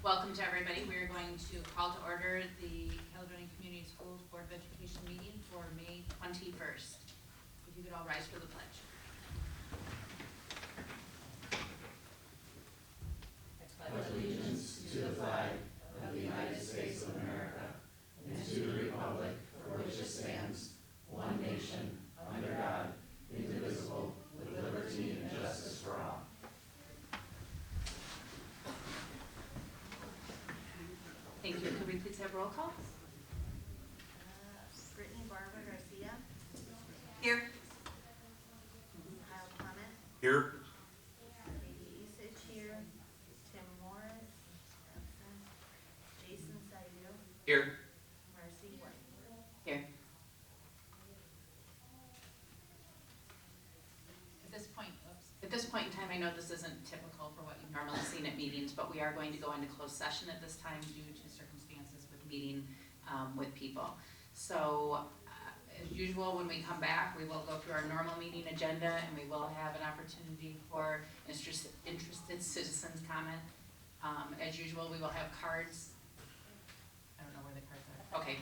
Welcome to everybody. We are going to call to order the Caledonian Community Schools Board of Education meeting for May 21st. If you could all rise for the pledge. I pledge allegiance to the flag of the United States of America and to the republic for which it stands, one nation, under God, indivisible, with liberty and justice for all. Thank you. Could we please have roll call? Brittany Barbara Garcia. Here. Kyle Clement. Here. Katie Isich here. Tim Morris. Absent. Jason Saidu. Here. Marcy White. Here. At this point in time, I know this isn't typical for what you've normally seen at meetings, but we are going to go into closed session at this time due to circumstances with meeting with people. So as usual, when we come back, we will go through our normal meeting agenda and we will have an opportunity for interested citizens comment. As usual, we will have cards. I don't know where the cards are. Okay,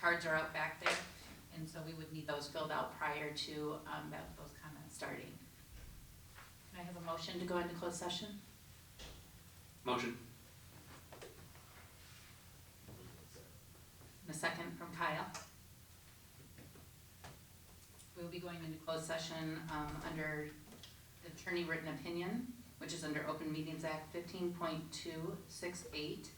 cards are out back there. And so we would need those filled out prior to those comments starting. Can I have a motion to go into closed session? Motion. And a second from Kyle. We will be going into closed session under attorney written opinion, which is under Open Meetings Act 15.268,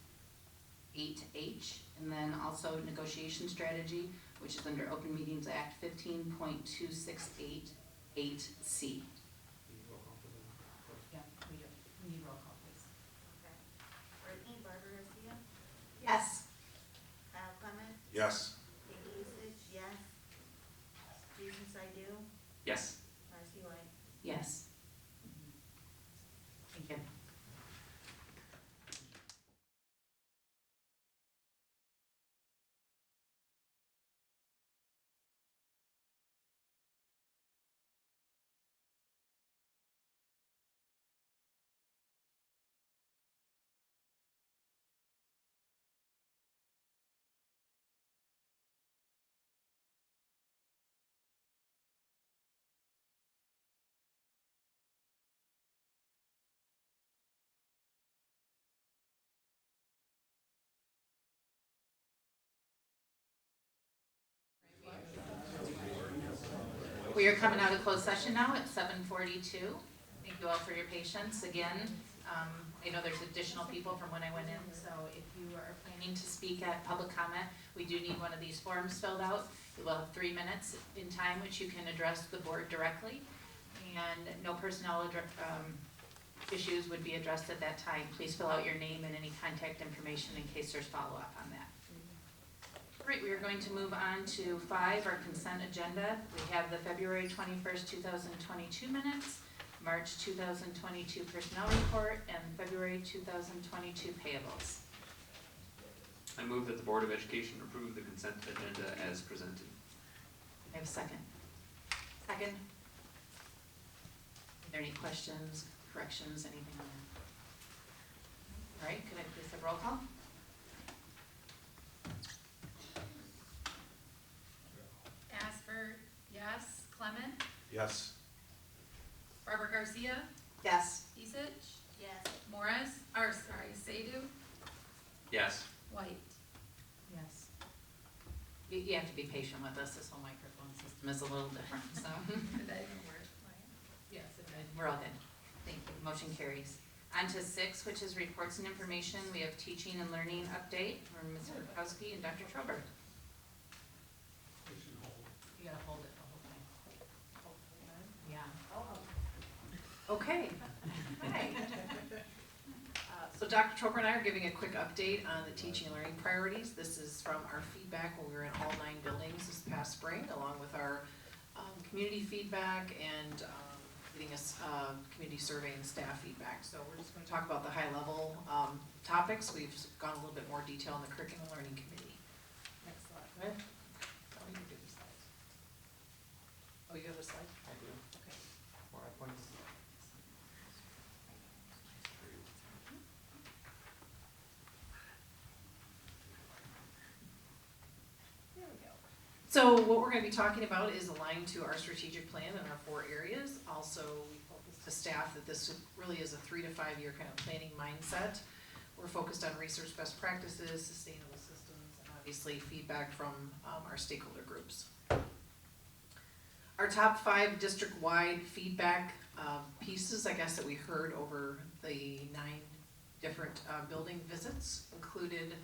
8H, and then also negotiation strategy, which is under Open Meetings Act 15.268, 8C. Yeah, we do. We need roll call, please. Okay. Brittany Barbara Garcia. Yes. Kyle Clement. Yes. Katie Isich, yes. Jason Saidu. Yes. Marcy White. Yes. Thank you. We are coming out of closed session now at 7:42. Thank you all for your patience. Again, I know there's additional people from when I went in, so if you are planning to speak at public comment, we do need one of these forms filled out. You will have 3 minutes in time which you can address the board directly, and no personnel issues would be addressed at that time. Please fill out your name and any contact information in case there's follow-up on that. All right, we are going to move on to 5, our consent agenda. We have the February 21st, 2022 minutes, March 2022 personnel report, and February 2022 payables. I move that the Board of Education approve the consent agenda as presented. I have a second. Second. Are there any questions, corrections, anything on that? All right, could I please have roll call? Asper, yes. Clement? Yes. Barbara Garcia? Yes. Isich? Yes. Saidu? Yes. White? Yes. You have to be patient with us. This whole microphone system is a little different, so. Did that even work? Yes, it did. We're all good. Thank you. Motion carries. On to 6, which is reports and information. We have teaching and learning update from Ms. Rutkowski and Dr. Trober. You gotta hold it the whole time. Yeah. Okay. Hi. So Dr. Trober and I are giving a quick update on the teaching and learning priorities. This is from our feedback when we were in all 9 buildings this past spring, along with our community feedback and getting us community survey and staff feedback. So we're just going to talk about the high level topics. We've gone a little bit more detail in the curriculum learning committee. Next slide. Right? Oh, you can do these slides. Oh, you have a slide? I do. Okay. Where I point. So what we're gonna be talking about is aligned to our strategic plan in our 4 areas. Also, we focus to staff that this really is a 3 to 5 year kind of planning mindset. We're focused on research best practices, sustainable systems, and obviously feedback from our stakeholder groups. Our top 5 district-wide feedback pieces, I guess, that we heard over the 9 different building visits included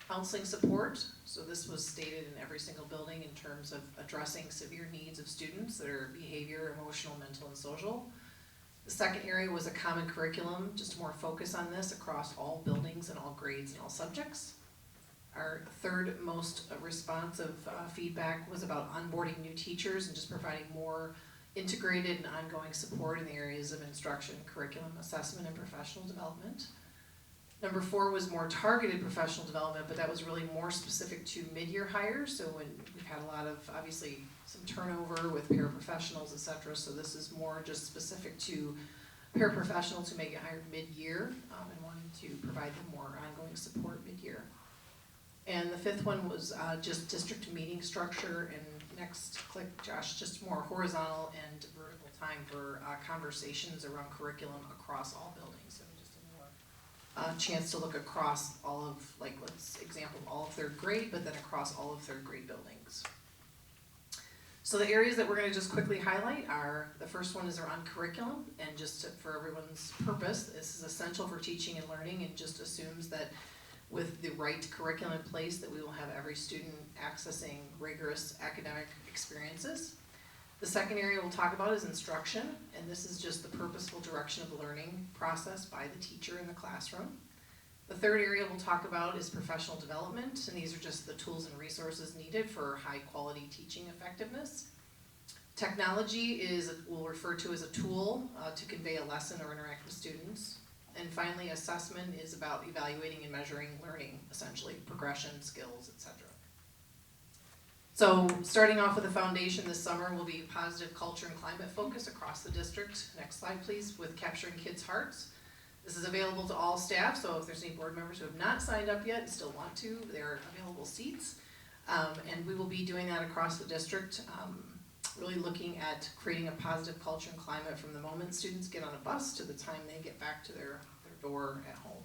counseling support. So this was stated in every single building in terms of addressing severe needs of students that are behavior, emotional, mental, and social. The second area was a common curriculum, just more focus on this across all buildings and all grades and all subjects. Our third most responsive feedback was about onboarding new teachers and just providing more integrated and ongoing support in the areas of instruction, curriculum, assessment, and professional development. Number 4 was more targeted professional development, but that was really more specific to mid-year hires. So when we've had a lot of, obviously, some turnover with paraprofessionals, et cetera. So this is more just specific to paraprofessionals who may get hired mid-year and wanting to provide them more ongoing support mid-year. And the 5th one was just district meeting structure. And next, click, Josh, just more horizontal and vertical time for conversations around curriculum across all buildings. So just a more chance to look across all of, like, let's example all of 3rd grade, but then across all of 3rd grade buildings. So the areas that we're going to just quickly highlight are, the first one is around curriculum, and just for everyone's purpose, this is essential for teaching and learning, and just assumes that with the right curriculum in place that we will have every student accessing rigorous academic experiences. The second area we'll talk about is instruction, and this is just the purposeful direction of the learning process by the teacher in the classroom. The third area we'll talk about is professional development, and these are just the tools and resources needed for high quality teaching effectiveness. Technology is, we'll refer to as a tool to convey a lesson or interact with students. And finally, assessment is about evaluating and measuring learning, essentially, progression, skills, etc. So starting off with the foundation this summer will be positive culture and climate focus across the district. Next slide, please, with capturing kids' hearts. This is available to all staff, so if there's any board members who have not signed up yet and still want to, there are available seats. And we will be doing that across the district, really looking at creating a positive culture and climate from the moment students get on a bus to the time they get back to their door at home.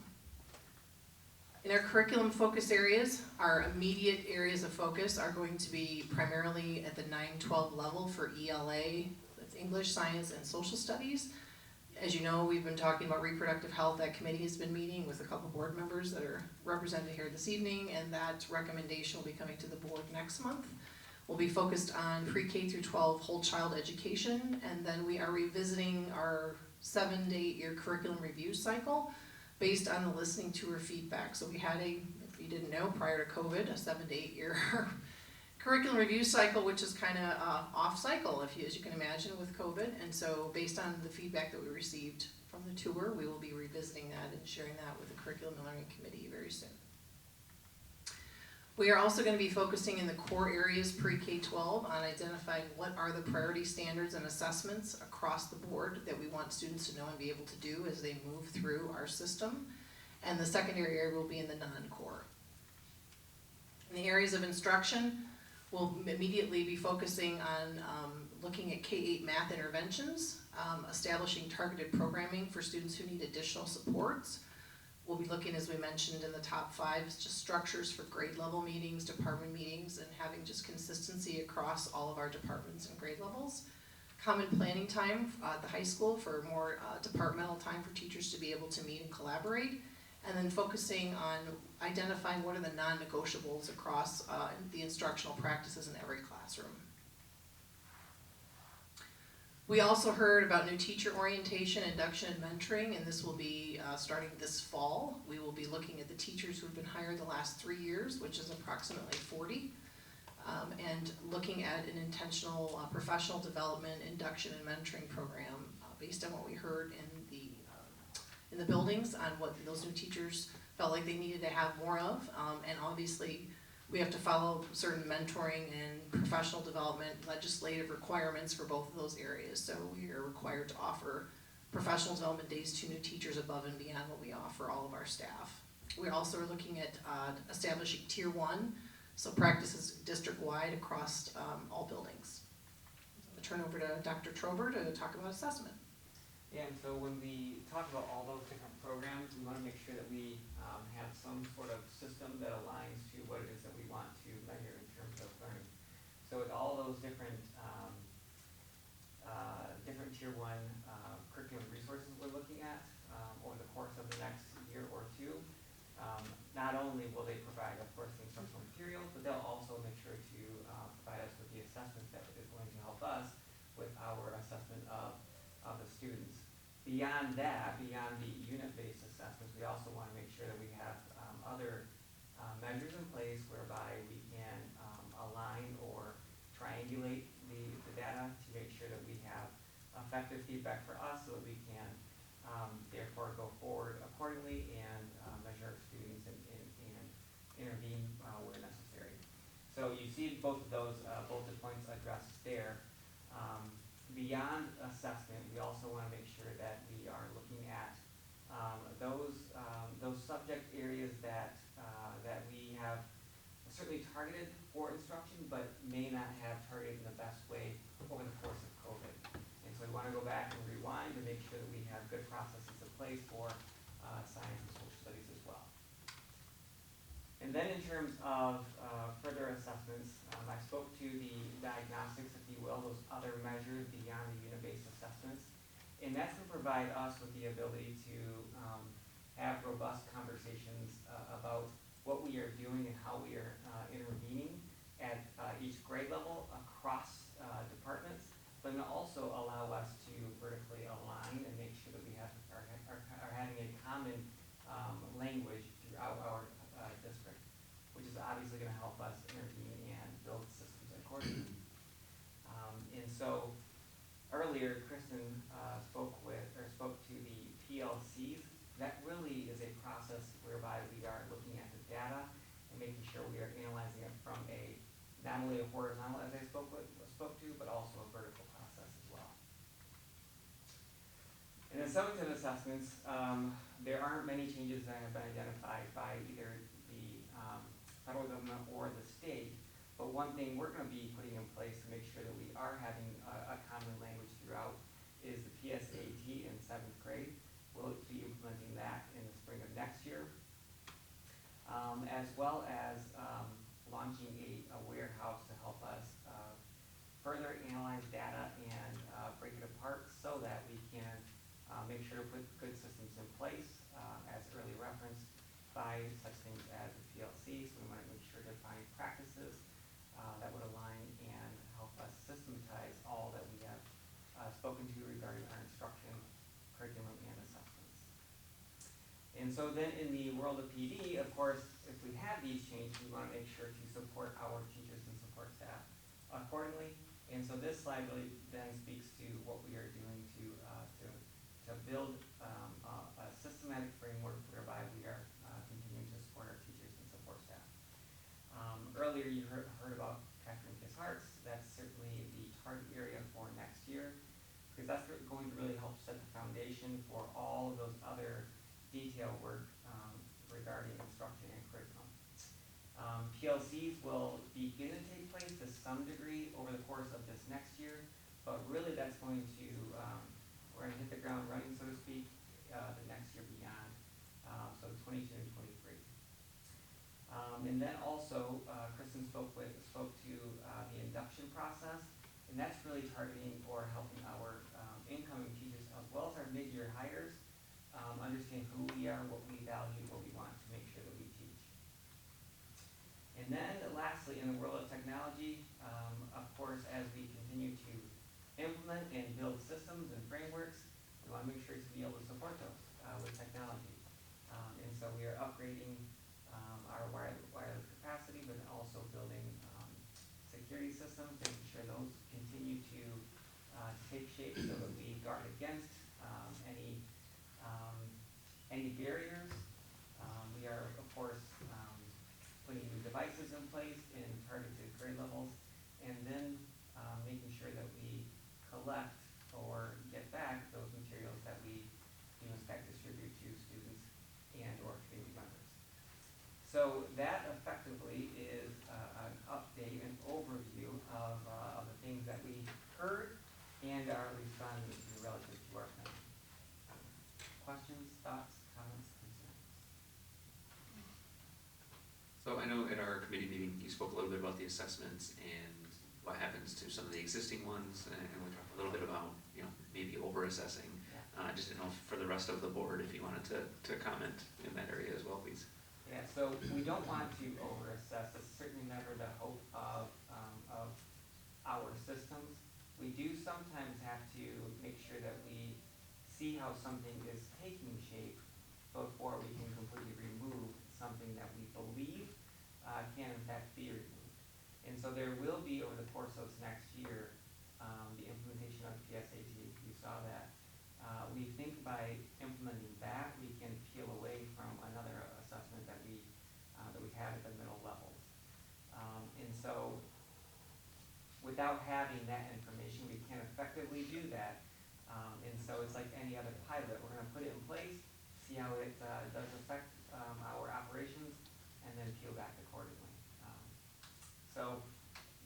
In our curriculum focus areas, our immediate areas of focus are going to be primarily at the 9-12 level for ELA, that's English, Science, and Social Studies. As you know, we've been talking about reproductive health. That committee has been meeting with a couple board members that are represented here this evening, and that recommendation will be coming to the board next month. We'll be focused on pre-K through 12 whole child education, and then we are revisiting our 7 to 8 year curriculum review cycle based on the listening tour feedback. So we had if you didn't know, prior to COVID, a 7 to 8 year curriculum review cycle, which is kind of off cycle, as you can imagine, with COVID. And so based on the feedback that we received from the tour, we will be revisiting that and sharing that with the Curriculum and Learning Committee very soon. We are also going to be focusing in the core areas pre-K-12 on identifying what are the priority standards and assessments across the board that we want students to know and be able to do as they move through our system. And the secondary area will be in the non-core. In the areas of instruction, we'll immediately be focusing on looking at K-8 math interventions, establishing targeted programming for students who need additional supports. We'll be looking, as we mentioned in the top 5, just structures for grade level meetings, department meetings, and having just consistency across all of our departments and grade levels. Common planning time at the high school for more departmental time for teachers to be able to meet and collaborate. And then focusing on identifying what are the non-negotiables across the instructional practices in every classroom. We also heard about new teacher orientation, induction, and mentoring, and this will be starting this fall. We will be looking at the teachers who have been hired the last 3 years, which is approximately 40, and looking at an intentional professional development, induction, and mentoring program based on what we heard in the buildings on what those new teachers felt like they needed to have more of, and obviously we have to follow certain mentoring and professional development legislative requirements for both of those areas. So we are required to offer professional development days to new teachers above and beyond what we offer all of our staff. We also are looking at establishing Tier 1 So practices district-wide across all buildings. So I'll turn over to Dr. Trober to talk about assessment. Yeah, and so when we talk about all those different programs, we want to make sure that we have some sort of system that aligns to what it is that we want to measure in terms of learning. So with all those different different tier one curriculum resources we're looking at over the course of the next year or two, not only will they provide, of course, the instructional materials, but they'll also make sure to provide us with the assessments that is going to help us with our assessment of the students. Beyond that, beyond the unit-based assessments, we also want to make sure that we have other measures in place whereby we can align or triangulate the data to make sure that we have effective feedback for us so that we can therefore go forward accordingly and measure our students and intervene where necessary. So you see both of those bullet points addressed there. Beyond assessment, we also want to make sure that we are looking at those subject areas that we have certainly targeted for instruction, but may not have targeted in the best way over the course of COVID. And so we want to go back and rewind to make sure that we have good processes in place for science and social studies as well. And then in terms of further assessments, I spoke to the diagnostics, if you will, those other measures beyond the unit-based assessments. And that's going to provide us with the ability to have robust conversations about what we are doing and how we are intervening at each grade level across departments, but then also allow us to vertically align and make sure that we are having a common language throughout our district, which is obviously going to help us intervene and build systems accordingly. And so earlier, Kristen spoke to the PLCs. That really is a process whereby we are looking at the data and making sure we are analyzing it from not only a horizontal, as I spoke to, but also a vertical process as well. And in summative assessments, there aren't many changes that have been identified by either the federal government or the state, but one thing we're going to be putting in place to make sure that we are having a common language throughout is the PSAT in 7th grade. We'll be implementing that in the spring of next year, as well as launching a warehouse to help us further analyze data and break it apart so that we can make sure to put good systems in place, as early referenced by such things as the PLC. So we want to make sure to find practices that would align and help us systematize all that we have spoken to regarding our instruction, curriculum, and assessments. And so then in the world of PD, of course, if we have these changes, we want to make sure to support our teachers and support staff accordingly. And so this slide really then speaks to what we are doing to build a systematic framework whereby we are continuing to support our teachers and support staff. Earlier you heard about Capturing Kids' Hearts. That's certainly the target area for next year, because that's going to really help set the foundation for all of those other detail work regarding instruction and curriculum. PLCs will begin to take place to some degree over the course of this next year, but really that's going to, we're going to hit the ground running, so to speak, the next year beyond, so 22 and 23. And then also, Kristen spoke to the induction process, and that's really targeting or helping our incoming teachers as well as our mid-year hires understand who we are, what we value, what we want to make sure that we teach. And then lastly, in the world of technology, of course, as we continue to implement and build systems and frameworks, we want to make sure to be able to support those with technology. And so we are upgrading our wireless capacity, but also building security systems, making sure those continue to take shape so that we guard against any barriers. We are, of course, putting new devices in place in targeted grade levels, and then making sure that we collect or get back those materials that we do in fact distribute to students and or community members. So that effectively is a done relative to our plan. Questions, thoughts, comments, concerns? So I know at our committee meeting, you spoke a little bit about the assessments and what happens to some of the existing ones, and we talked a little bit about, you know, maybe over-assessing. Yeah. Just didn't know for the rest of the board, if you wanted to comment in that area as well, please. Yeah, so we don't want to over-assess. It's certainly never the hope of our systems. We do sometimes have to make sure that we see how something is taking shape before we can completely remove something that we believe can in fact be removed. And so there will be, over the course of this next year, the implementation of PSAT. You saw that. We think by implementing that, we can peel away from another assessment that we have at the middle levels. And so without having that information, we can't effectively do that. And so it's like any other pilot. We're going to put it in place, see how it does affect our operations, and then peel back accordingly. So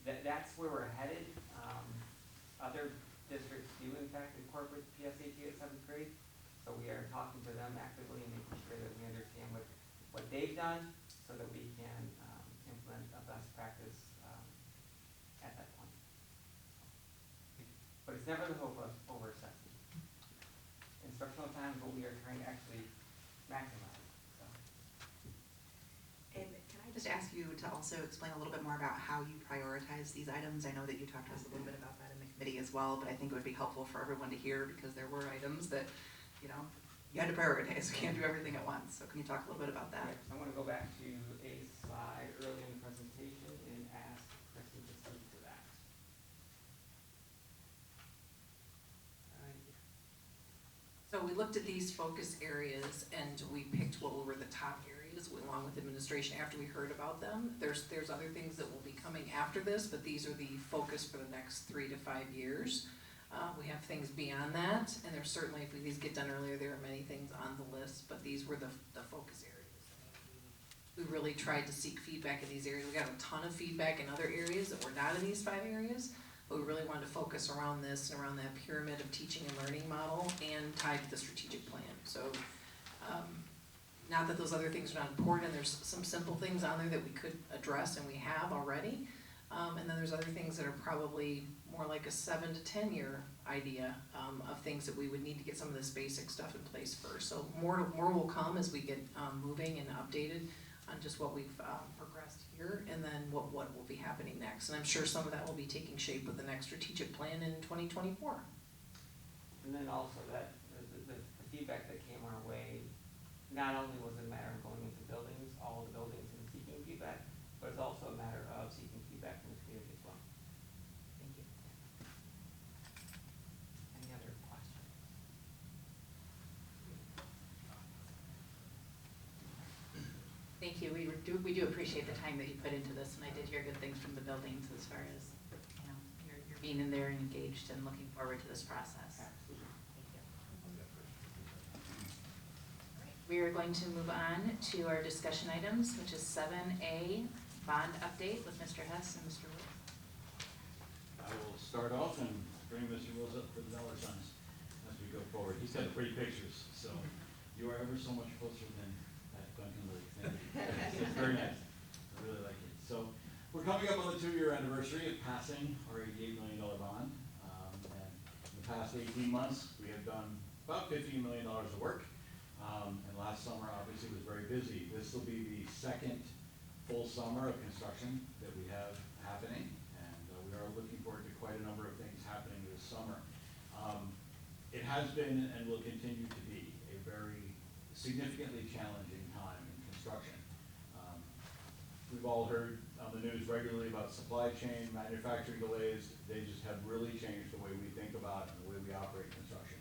that's where we're headed. Other districts do in fact incorporate PSAT at 7th grade, so we are talking to them actively and making sure that we understand what they've done so that we can implement a best practice at that point. But it's never the hope of over-assessing. Instructional time is what we are trying to actually maximize. So. And can I just ask you to also explain a little bit more about how you prioritize these items? I know that you talked to us a little bit about that in the committee as well, but I think it would be helpful for everyone to hear because there were items that, you know, you had to prioritize. You can't do everything at once. So can you talk a little bit about that? Yeah, so I want to go back to a slide early in the presentation and ask Kristen to speak to that. So we looked at these focus areas and we picked what were the top areas along with administration after we heard about them. There's other things that will be coming after this, but these are the focus for the next 3 to 5 years. We have things beyond that, and there's certainly, if these get done earlier, there are many things on the list, but these were the focus areas. We really tried to seek feedback in these areas. We got a ton of feedback in other areas that were not in these 5 areas, but we really wanted to focus around this and around that pyramid of teaching and learning model and tied to the strategic plan. So, not that those other things are not important, there's some simple things on there that we could address and we have already. And then there's other things that are probably more like a 7 to 10 year idea of things that we would need to get some of this basic stuff in place first. So more will come as we get moving and updated on just what we've progressed here, and then what will be happening next. And I'm sure some of that will be taking shape with the next strategic plan in 2024. And then also that the feedback that came our way, not only was it a matter of going into buildings, all the buildings and seeking feedback, but it's also a matter of seeking feedback from the community as well. Thank you. Any other questions? Thank you. We do appreciate the time that you put into this, and I did hear good things from the buildings as far as, you know, you're being in there and engaged and looking forward to this process. Absolutely. Thank you. We are going to move on to our discussion items, which is 7A, bond update with Mr. Hess and Mr. Wills. I will start off and bring Mr. Wills up for the dollar signs as we go forward. He's got pretty pictures, so you are ever so much closer than that Duncan Lake. Thank you. It's very nice. I really like it. So we're coming up on the 2-year anniversary of passing our $88 million bond. And in the past 18 months, we have done about $15 million of work. And last summer, obviously, was very busy. This will be the second full summer of construction that we have happening, and we are looking forward to quite a number of things happening this summer. It has been and will continue to be a very significantly challenging time in construction. We've all heard on the news regularly about supply chain, manufacturing delays. They just have really changed the way we think about and the way we operate construction.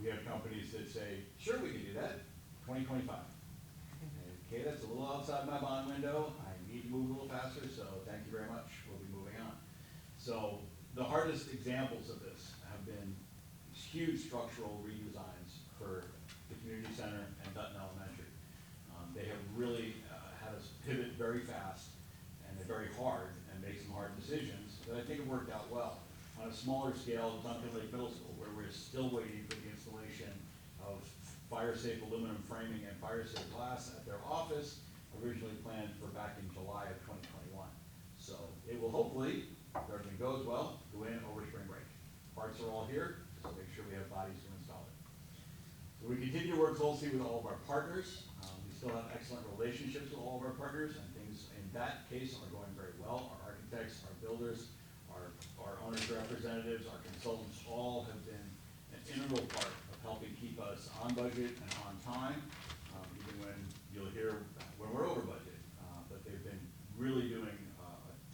We have companies that say, sure, we can do that, 2025. Okay, that's a little outside my bond window. I need to move a little faster, so thank you very much. We'll be moving on. So the hardest examples of this have been huge structural redesigns for the community center and Dutton Elementary. They have really had us pivot very fast and very hard and make some hard decisions, but I think it worked out well. on a smaller scale, Duncan Lake Middle School, where we're still waiting for the installation of fire-safe aluminum framing and fire-safe glass at their office, originally planned for back in July of 2021. So it will hopefully, if everything goes well, go in over spring break. Parts are all here, just make sure we have bodies to install it. So we continue to work closely with all of our partners. We still have excellent relationships with all of our partners, and things in that case are going very well. Our architects, our builders, our owners' representatives, our consultants all have been an integral part of helping keep us on budget and on time, even when you'll hear when we're over budget. But they've been really doing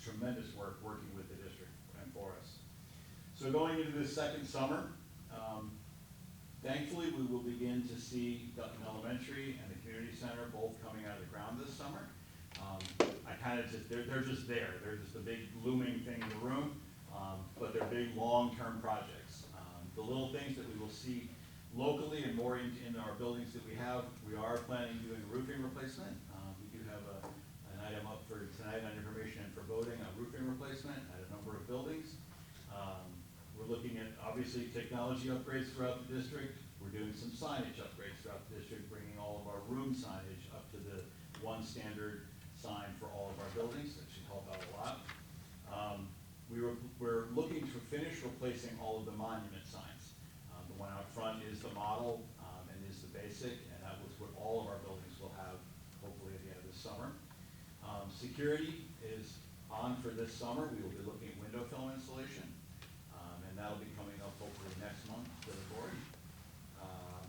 tremendous work working with the district and for us. So going into this second summer, thankfully we will begin to see Dutton Elementary and the community center both coming out of the ground this summer. They're just there. They're just a big looming thing in the room, but they're big long-term projects. The little things that we will see locally and more in our buildings that we have, we are planning doing a roofing replacement. We do have an item up for tonight on information and for voting, a roofing replacement at a number of buildings. We're looking at, obviously, technology upgrades throughout the district. We're doing some signage upgrades throughout the district, bringing all of our room signage up to the one standard sign for all of our buildings. That should help out a lot. We're looking to finish replacing all of the monument signs. The one out front is the model and is the basic, and that was what all of our buildings will have, hopefully at the end of this summer. Security is on for this summer. We will be looking at window film installation, and that'll be coming up hopefully next month to the board.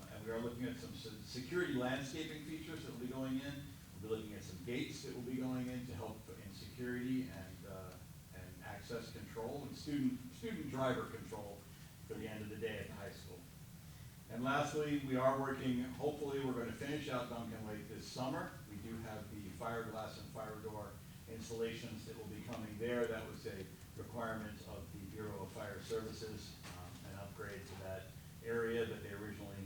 And we are looking at some security landscaping features that will be going in. We'll be looking at some gates that will be going in to help in security and access control and student driver control for the end of the day at the high school. And lastly, we are working, hopefully we're going to finish out Duncan Lake this summer. We do have the fire glass and fire door installations that will be coming there. That was a requirement of the Bureau of Fire Services, an upgrade to that area that they originally,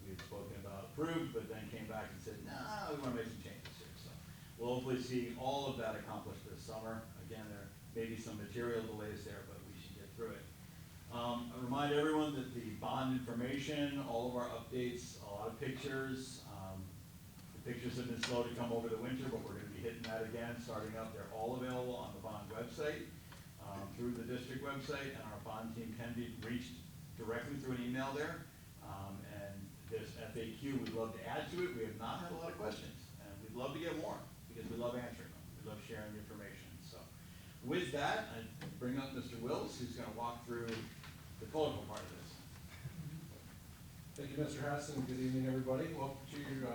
we had spoken about, approved, but then came back and said, no, we want to make some changes here. So we'll hopefully see all of that accomplished this summer. Again, there may be some material delays there, but we should get through it. I remind everyone that the bond information, all of our updates, a lot of pictures. The pictures have been slow to come over the winter, but we're going to be hitting that again, starting up. They're all available on the bond website, through the district website, and our bond team can be reached directly through an email there. And this FAQ, we'd love to add to it. We have not had a lot of questions, and we'd love to get more because we love answering them. We love sharing information. So with that, I bring up Mr. Wills, who's going to walk through the colorful part of this. Thank you, Mr. Hess, and good evening, everybody. Welcome to your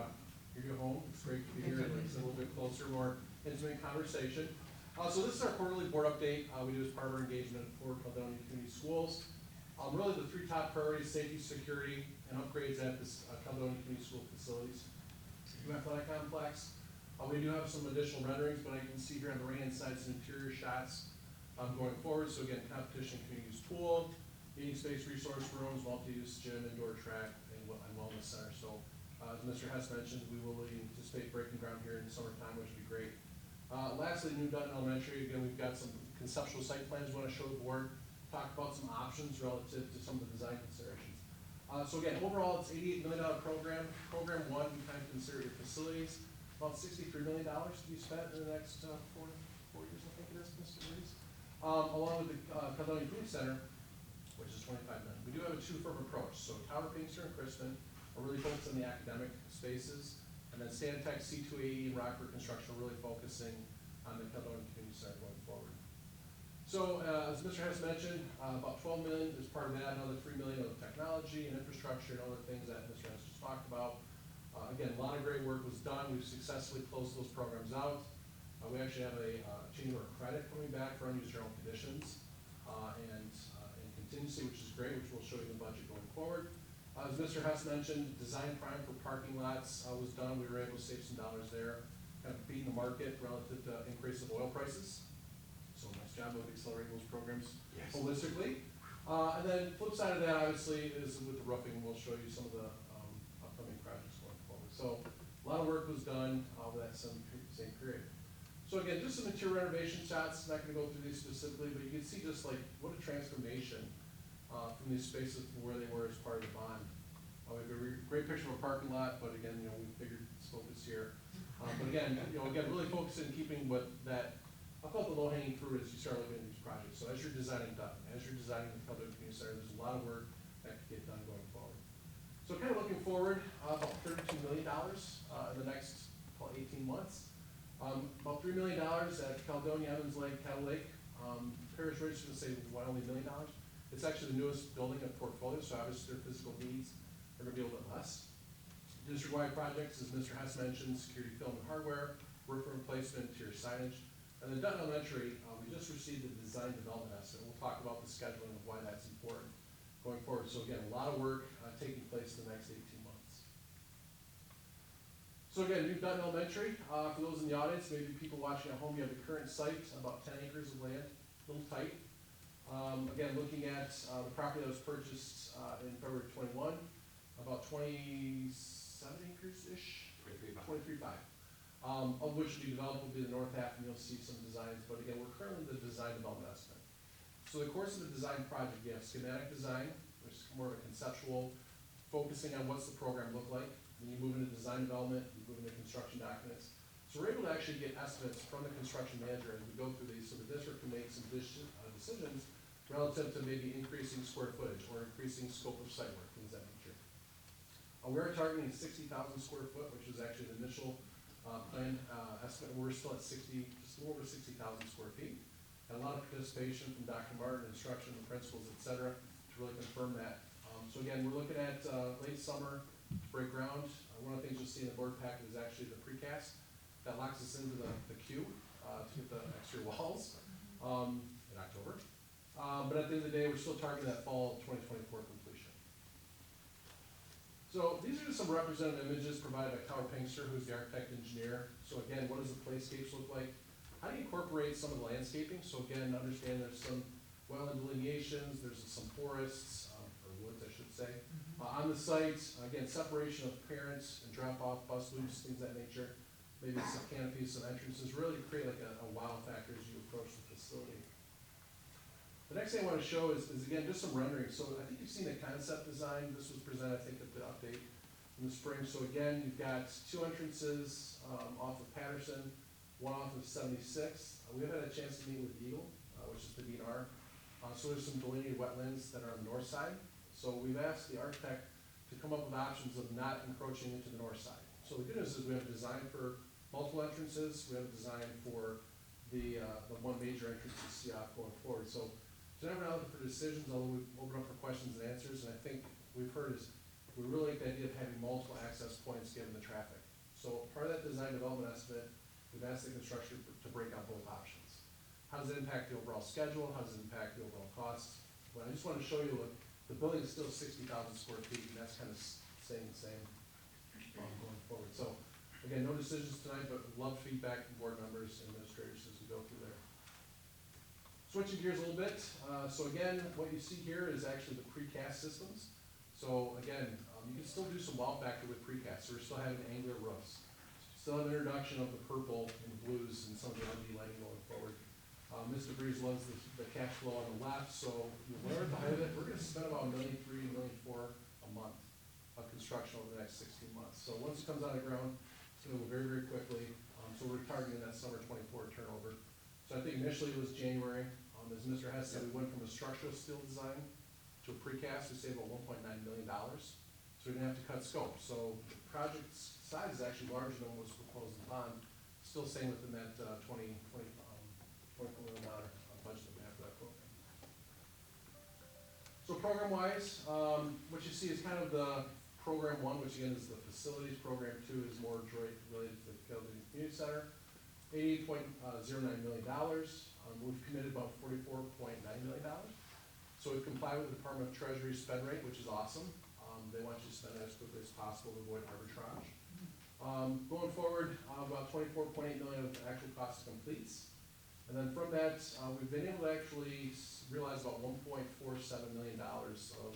new home. It's great to be here. It's a little bit closer, more intimate conversation. So this is our quarterly board update. We do as part of our engagement for Caledonian Community Schools. Really the three top priorities: safety, security, and upgrades at this Caledonian Community School facilities. New athletic complex. We do have some additional renderings, but I can see here on the right-hand side some interior shots going forward. So again, competition community use pool, meeting space, resource rooms, multi-use gym, indoor track, and wellness center. So as Mr. Hess mentioned, we will anticipate breaking ground here in the summertime, which would be great. Lastly, new Dutton Elementary. Again, we've got some conceptual site plans we want to show the board, talk about some options relative to some of the design considerations. So again, overall, it's $88 million program. Program one, we kind of consider your facilities. About $63 million to be spent in the next 4 years, I think it is, Mr. Reese. Along with the Caledonian Community Center, which is $25 million. We do have a two-firm approach. So Tower Pinkster and Crispin are really focused on the academic spaces, and then Stantec, C2AE, and Rockford Construction are really focusing on the Caledonian Community Center going forward. So as Mr. Hess mentioned, about $12 million is part of that, another $3 million of technology and infrastructure and other things that Mr. Hess just talked about. Again, a lot of great work was done. We've successfully closed those programs out. We actually have a change order credit coming back for unused general conditions and contingency, which is great, which we'll show you in the budget going forward. As Mr. Hess mentioned, design prime for parking lots was done. We were able to save some dollars there, kind of beating the market relative to increase of oil prices. So nice job of accelerating those programs holistically. And then flip side of that, obviously, is with the roofing. We'll show you some of the upcoming projects going forward. So a lot of work was done over that same period. So So again, just some interior renovation shots, not gonna go through these specifically, but you can see just like what a transformation from these spaces from where they were as part of the bond. We have a great picture of a parking lot, but again, you know, we figured it's focused here. But again, you know, again, really focusing keeping what that, I'll call it the low-hanging fruit as you start looking at these projects. So as you're designing the Caledonian Community Center, there's a lot of work that could get done going forward. So kind of looking forward, about $32 million in the next, call it 18 months. About $3 million at Caledonian, Evans Lake, Cattle Lake. Parish Ridge is gonna say, why only $1 million? It's actually the newest building in the portfolio, so obviously their physical needs are gonna be a little bit less. District-wide projects, as Mr. Hess mentioned, security film and hardware, roof replacement, interior signage. And then Dutton Elementary, we just received the design development estimate. We'll talk about the scheduling of why that's important going forward. So again, a lot of work taking place in the next 18 months. So again, new Dutton Elementary, for those in the audience, maybe people watching at home, you have the current site, about 10 acres of land, a little tight. Again, looking at the property that was purchased in February 21, about 27 acres-ish? 23.5. Of which will be developed will be the north half, and you'll see some designs, but again, we're currently in the design development estimate. So the course of the design project, you have schematic design, which is more of a conceptual, focusing on what's the program look like. Then you move into design development, you move into construction documents. So we're able to actually get estimates from the construction manager as we go through these, so the district can make some decisions relative to maybe increasing square footage or increasing scope of site work, things of that nature. We're targeting 60,000 square foot, which is actually the initial plan estimate. We're still at just a little over 60,000 square feet. And a lot of participation from Dr. Martin, instruction, the principals, et cetera, to really confirm that. So again, we're looking at late summer to break ground. One of the things you'll see in the board packet is actually the precast that locks us into the queue to get the exterior walls in October. But at the end of the day, we're still targeting that fall 2024 completion. So these are just some representative images provided by Howard Pinkster, who's the architect engineer. So again, what does the playscapes look like? How do you incorporate some of the landscaping? So again, understand there's some wetland delineations, there's some forests, or woods I should say. On the site, again, separation of parents and drop-off bus loops, things of that nature. Maybe some canopies, some entrances, really to create like a wow factor as you approach the facility. The next thing I want to show is again, just some rendering. So I think you've seen the concept design. This was presented, I think, at the update in the spring. So again, you've got two entrances off of Patterson, one off of 76. We have had a chance to meet with Eagle, which is the DNR. So there's some delineated wetlands that are on the north side. So we've asked the architect to come up with options of not encroaching into the north side. So the good news is we have a design for multiple entrances. We have a design for the one major entrance you see off going forward. So tonight we're not looking for decisions, although we open up for questions and answers. And I think we've heard is we really like the idea of having multiple access points given the traffic. So part of that design development estimate, we've asked the construction to break out both options. How does it impact the overall schedule? How does it impact the overall costs? Well, I just want to show you the building is still 60,000 square feet, and that's kind of staying the same going forward. So again, no decisions tonight, but love feedback from board members and administrators as we go through there. Switching gears a little bit. So again, what you see here is actually the precast systems. So again, you can still do some wow factor with precast. So we're still having angular roofs. Still have an introduction of the purple and the blues and some of the LED lighting going forward. Mr. Breeze loves the cash flow on the left, so we're at the height of it. We're going to spend about $1.3 million, $1.4 million a month of construction over the next 16 months. So once it comes out of the ground, it's going to go very, very quickly. So we're targeting that summer 24 turnover. So I think initially it was January. As Mr. Hess said, we went from a structural steel design to a precast. We saved about $1.9 million. So we didn't have to cut scope. So the project size is actually larger than what was proposed in the bond. Still staying within that $24 million budget that we have for that program. So program-wise, what you see is kind of the program one, which again is the facilities. Program two is more related to the Caledonian Community Center. $88.09 million. We've committed about $44.9 million. So we've complied with the Department of Treasury's spend rate, which is awesome. They want you to spend it as quickly as possible to avoid arbitrage. Going forward, about $24.8 million of actual cost completes. And then from that, we've been able to actually realize about $1.47 million of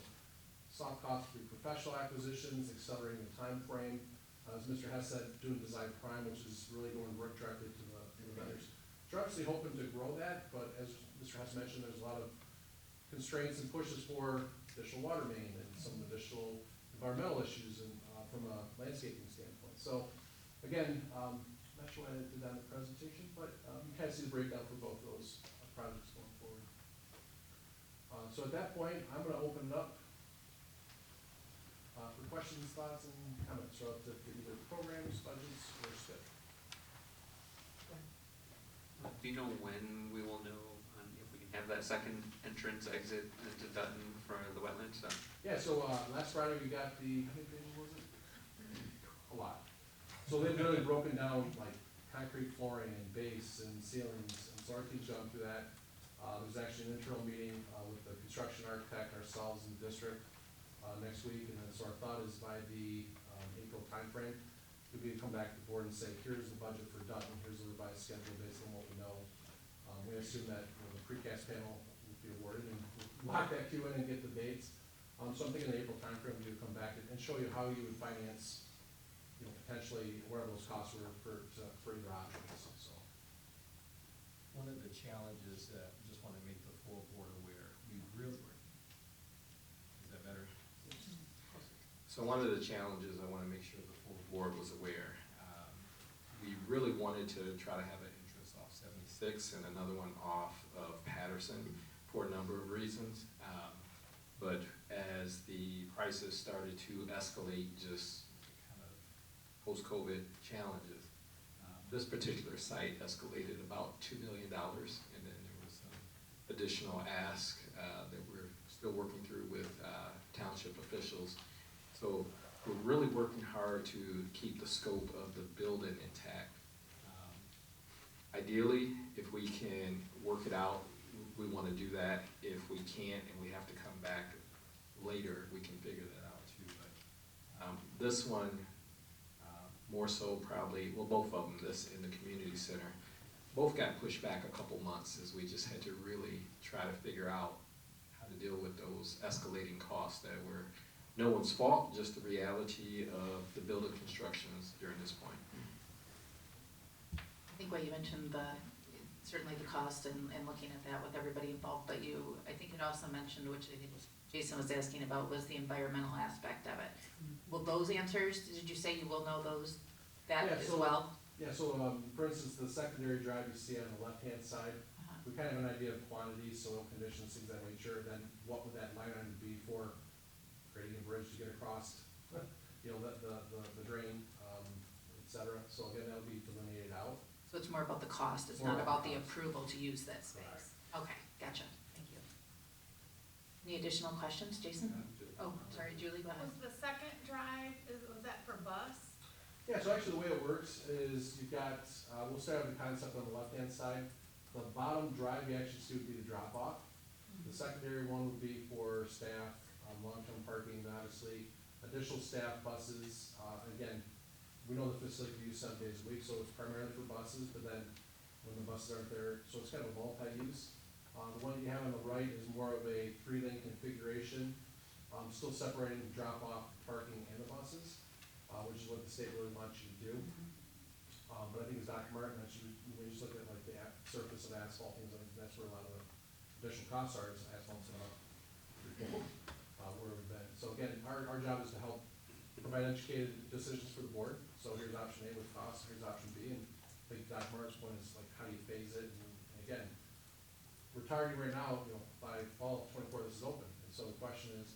soft costs through professional acquisitions, accelerating the time frame. As Mr. Hess said, doing design prime, which is really going directly to the the vendors. So we're obviously hoping to grow that, but as Mr. Hess mentioned, there's a lot of constraints and pushes for additional water main and some additional environmental issues and, from a landscaping standpoint. So again, I'm not sure why I did that in the presentation, but you kind of see the breakdown for both of those projects going forward. So at that point, I'm going to open it up for questions, thoughts, and comments relative to either programs, budgets, or STIP. Do you know when we will know if we can have that second entrance exit into Dutton for the wetlands stuff? Yeah, so last Friday we got the, how many pages was it? A lot. So they've really broken down like concrete flooring and base and ceilings, and so our team's gone through that. There's actually an internal meeting with the construction architect, ourselves, and the district next week, and then so our thought is by the April timeframe, we'll be to come back to the board and say, here's the budget for Dutton, here's the revised schedule based on what we know. We assume that the precast panel will be awarded and we'll lock that queue in and get the dates. So I'm thinking the April timeframe, we would come back and show you how you would finance, potentially whatever those costs were for either options, so. One of the challenges that, I just want to make the full board aware, we really, is that better? So one of the challenges, I want to make sure the full board was aware, we really wanted to try to have an entrance off 76 and another one off of Patterson for a number of reasons. But as the prices started to escalate, just kind of post-COVID challenges, this particular site escalated about $2 million, and then there was some additional ask that we're still working through with township officials. So we're really working hard to keep the scope of the building intact. Ideally, if we can work it out, we want to do that. If we can't and we have to come back later, we can figure that out too. But this one, more so probably, well, both of them, this in the community center, both got pushed back a couple months as we just had to really try to figure out how to deal with those escalating costs that were no one's fault, just the reality of the building constructions during this point. I think what you mentioned, certainly the cost and looking at that with everybody involved, but I think it also mentioned, which I think was Jason was asking about, was the environmental aspect of it. Will those answers, did you say you will know that as well? Yeah, so for instance, the secondary drive you see on the left-hand side, we kind of have an idea of quantities, soil conditions, things of that nature, then what would that line item be for creating a bridge to get across, the drain, et cetera. So again, that'll be delineated out. So it's more about the cost, it's More not about about the cost. approval to use that space? Okay, gotcha, thank you. Any additional questions, Jason? Oh, sorry, Julie, go ahead. Was the second drive, was that for bus? Yeah, so actually the way it works is you've got, we'll start with the concept on the left-hand side. The bottom drive you actually see would be the drop-off. The secondary one would be for staff, long-term parking, obviously, additional staff buses. Again, we know the facility can use 7 days a week, so it's primarily for buses, but then when the buses aren't there, so it's kind of a multi-use. The one you have on the right is more of a 3-lane configuration, still separating the drop-off, parking, and the buses, which is what the state really wants you to do. But I think as Dr. Martin mentioned, when you just look at like the surface of asphalt, things like that's where a lot of the additional costs are, is asphalt's not where we've been. So again, our job is to help provide educated decisions for the board. So here's option A with costs, here's option B, and I think Dr. Martin's point is like how do you phase it? And again, we're targeting right now, by fall of 24 this is open. And so the question is,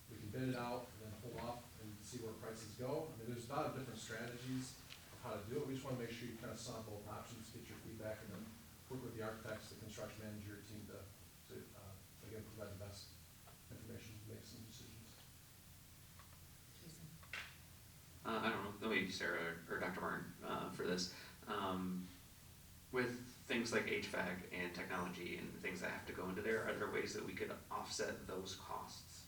we can bid it out and then hold off and see where prices go. I mean, there's a lot of different strategies of how to do it. We just want to make sure you kind of saw both options, get your feedback, and then work with the architects, the construction manager team to again, provide the best information to make some decisions. Jason? I don't know, maybe Sarah or Dr. Martin for this. With things like HVAC and technology and things that have to go into there, are there ways that we could offset those costs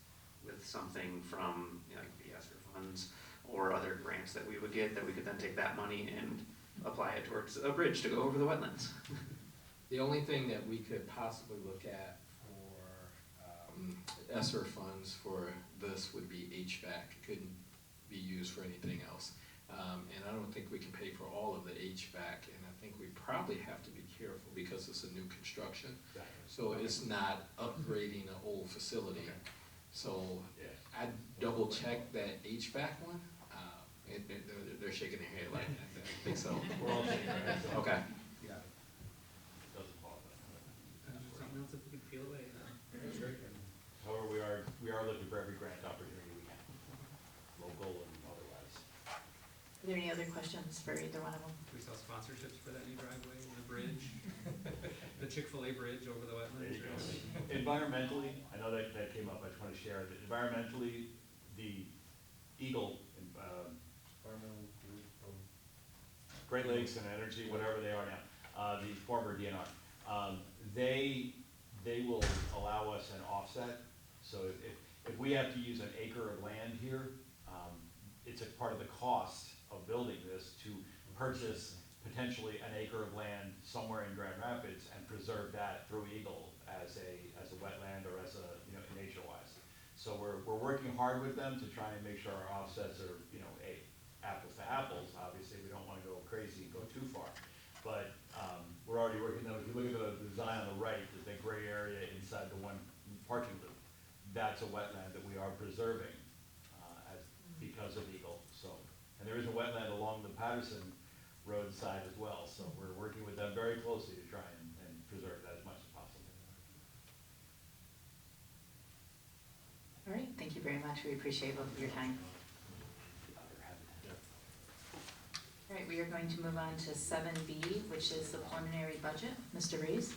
with something from like the ESSER funds or other grants that we would get, that we could then take that money and apply it towards a bridge to go over the wetlands? The only thing that we could possibly look at for ESSER funds for this would be HVAC. It couldn't be used for anything else. And I don't think we can pay for all of the HVAC, and I think we probably have to be careful because it's a new construction. So it's not upgrading an old facility. Okay. So Yeah. I double checked that HVAC one, they're shaking their head like, I think so. We're all shaking our heads. Okay. Yeah. Doesn't fall that. Something else if we could peel away. That's great. However, we are looking for every grant opportunity we can, local and otherwise. Are there any other questions for either one of them? We saw sponsorships for that new driveway and the bridge, the Chick-fil-A bridge over the There wetlands. you go. Environmentally, I know that came up, I just want to share that environmentally, the Eagle, Great Lakes and Energy, whatever they are now, the former DNR, they will allow us an offset. So if we have to use an acre of land here, it's a part of the cost of building this to purchase potentially an acre of land somewhere in Grand Rapids and preserve that through Eagle as a wetland or as a, nature-wise. So we're working hard with them to try and make sure our offsets are, apples to apples. Obviously, we don't want to go crazy and go too far. But we're already working, now if you look at the design on the right, the gray area inside the one parking loop, that's a wetland that we are preserving because of Eagle. So, and there is a wetland along the Patterson Road side as well. So we're working with them very closely to try and preserve that as much as possible. All right, thank you very much. We appreciate both of your time. All right, we are going to move on to 7B, which is the preliminary budget. Mr. Rees?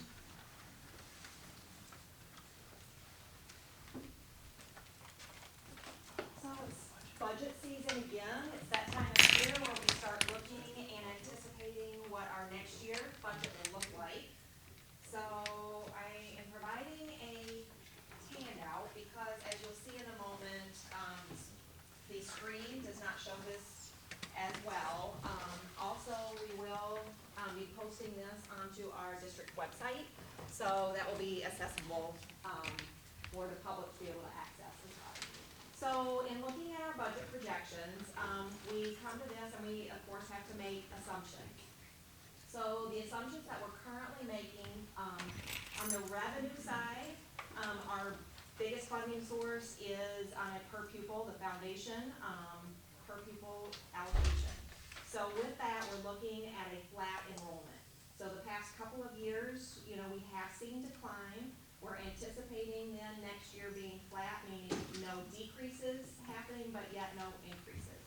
So it's budget season again. It's that time of year where we start looking and anticipating what our next year budget will look like. So I am providing a handout because as you'll see in a moment, the screen does not show this as well. Also, we will be posting this onto our district website. So that will be accessible for the public to be able to access as well. So in looking at our budget projections, we come to this and we of course have to make assumptions. So the assumptions that we're currently making, on the revenue side, our biggest funding source is on a per pupil, the foundation, per pupil allocation. So with that, we're looking at a flat enrollment. So the past couple of years, we have seen decline. We're anticipating then next year being flat, meaning no decreases happening, but yet no increases.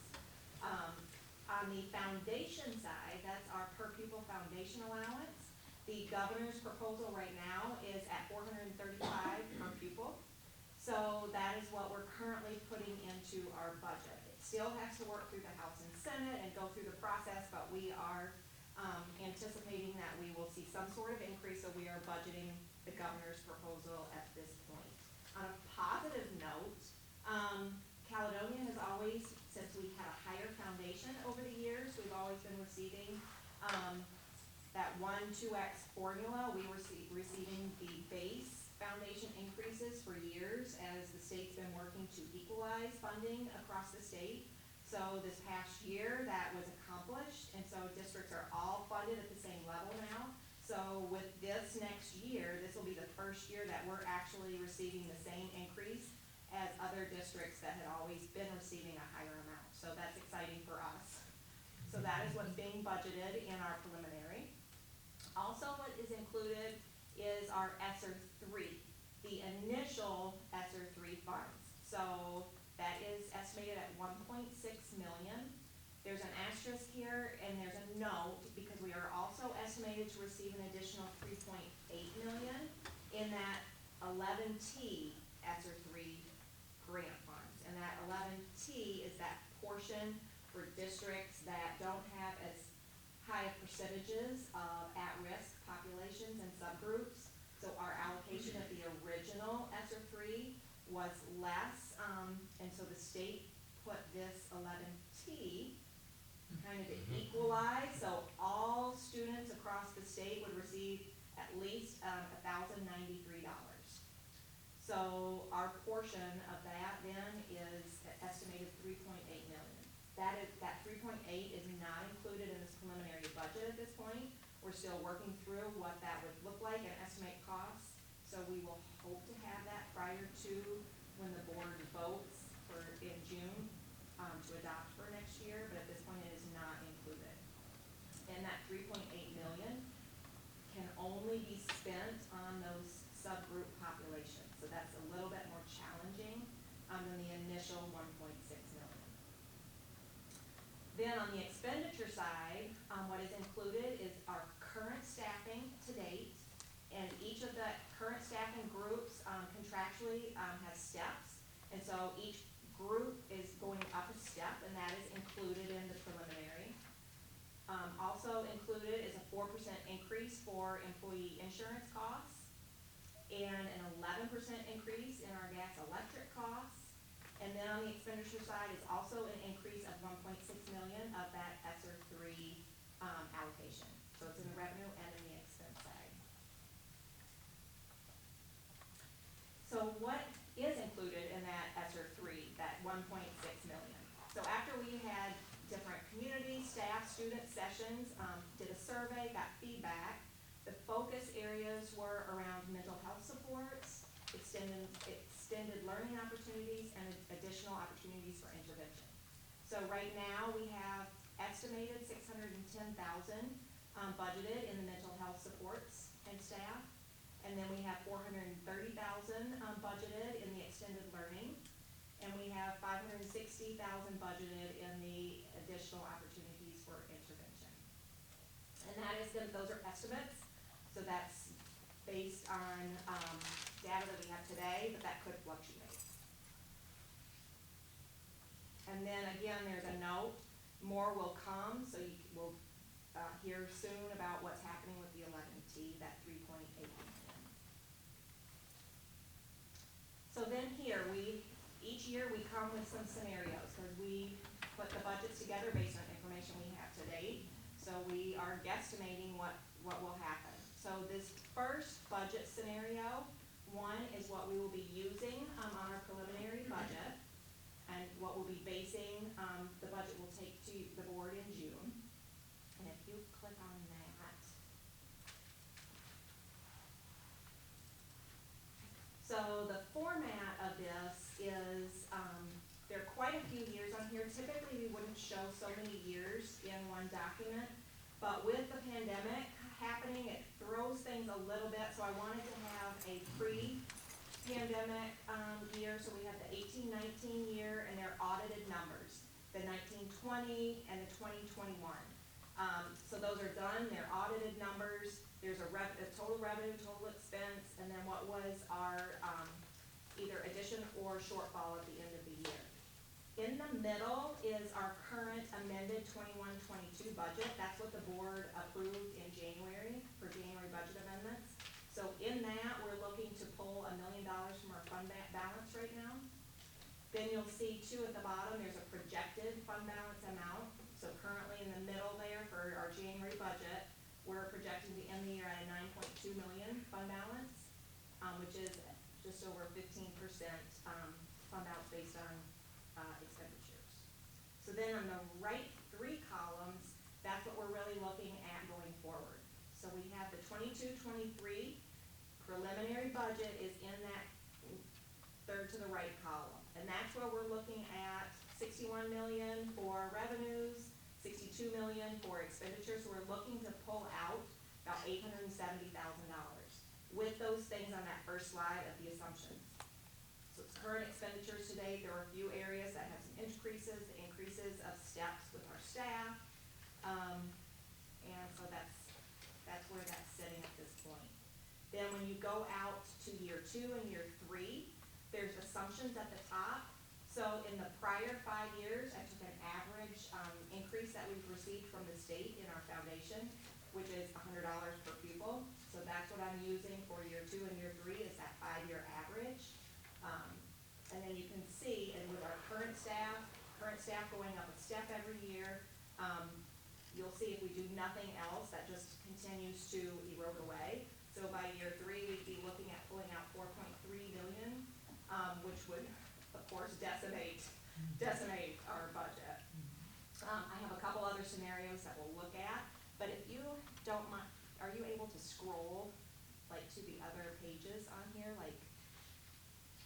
On the foundation side, that's our per pupil foundation allowance. The governor's proposal right now is at $435 per pupil. So that is what we're currently putting into our budget. It still has to work through the House and Senate and go through the process, but we are anticipating that we will see some sort of increase, so we are budgeting the governor's proposal at this point. On a positive note, Caledonian has always, since we had a higher foundation over the years, we've always been receiving that 1-2x formula. We were receiving the base foundation increases for years as the state's been working to equalize funding across the state. So this past year that was accomplished, and so districts are all funded at the same level now. So with this next year, this will be the first year that we're actually receiving the same increase as other districts that had always been receiving a higher amount. So that's exciting for us. So that is what's being budgeted in our preliminary. Also what is included is our ESSER 3, the initial ESSER 3 funds. So that is estimated at $1.6 million. There's an asterisk here and there's a note because we are also estimated to receive an additional $3.8 million in that 11T ESSER 3 grant funds. And that 11T is that portion for districts that don't have as high of percentages of at-risk populations and subgroups. So our allocation of the original ESSER 3 was less, and so the state put this 11T kind of to equalize, so all students across the state would receive at least $1,093. So our portion of that then is estimated $3.8 million. That 3.8 is not included in this preliminary budget at this point. we're still working through what that would look like and estimate costs. So we will hope to have that prior to when the board votes in June, to adopt for next year, but at this point it is not included. And that 3.8 million can only be spent on those subgroup populations. So that's a little bit more challenging than the initial 1.6 million. Then on the expenditure side, what is included is our current staffing to date, and each of the current staffing groups contractually has steps, and so each group is going up a step, and that is included in the preliminary. Also included is a 4% increase for employee insurance costs, and an 11% increase in our gas electric costs. And then on the expenditure side is also an increase of 1.6 million of that ESSER 3 allocation. So it's in the revenue and in the expense side. So what is included in that ESSER 3, that 1.6 million? So after we had different community, staff, student sessions, did a survey, got feedback, the focus areas were around mental health supports, extended learning opportunities, and additional opportunities for intervention. So right now we have estimated $610,000 budgeted in the mental health supports and staff, and then we have $430,000 budgeted in the extended learning, and we have $560,000 budgeted in the additional opportunities for intervention. And that is those are estimates, so that's based on data that we have today, but that could fluctuate. And then again, there's a note, more will come, so you will hear soon about what's happening with the 11T, that 3.8 million. So then here, each year we come with some scenarios, because we put the budgets together based on information we have to date. So we are guesstimating what will happen. So this first budget scenario, one is what we will be using on our preliminary budget, and what we'll be basing the budget will take to the board in June. And if you click on that, so the format of this is, there are quite a few years on here. Typically we wouldn't show so many years in one document, but with the pandemic happening, it throws things a little bit, so I wanted to have a pre-pandemic year. So we have the 18-19 year, and they're audited numbers, the 19-20 and the 20-21. So those are done, they're audited numbers. There's a total revenue, total expense, and then what was our either addition or shortfall at the end of the year. In the middle is our current amended 21-22 budget. That's what the board approved in January for January budget amendments. So in that, we're looking to pull $1 million from our fund balance right now. Then you'll see too at the bottom, there's a projected fund balance amount. So currently in the middle there for our January budget, we're projecting to end the year at a 9.2 million fund balance, which is just over 15% fund balance based on expenditures. So then on the right three columns, that's what we're really looking at going forward. So we have the 22-23 preliminary budget is in that third to the right column. And that's where we're looking at 61 million for revenues, 62 million for expenditures. So we're looking to pull out about $870,000 with those things on that first slide of the assumptions. So it's current expenditures today. There are a few areas that have some increases, the increases of steps with our staff. And so that's where that's sitting at this point. Then when you go out to year 2 and year 3, there's assumptions at the top. So in the prior 5 years, I took an average increase that we've received from the state in our foundation, which is $100 per pupil. So that's what I'm using for year 2 and year 3 is that 5-year average. And then you can see, and with our current staff going up a step every year, you'll see if we do nothing else, that just continues to erode away. So by year 3, we'd be looking at pulling out 4.3 million, which would, of course, decimate our budget. I have a couple other scenarios that we'll look at, but if you don't mind, are you able to scroll, like, to the other pages on here, like,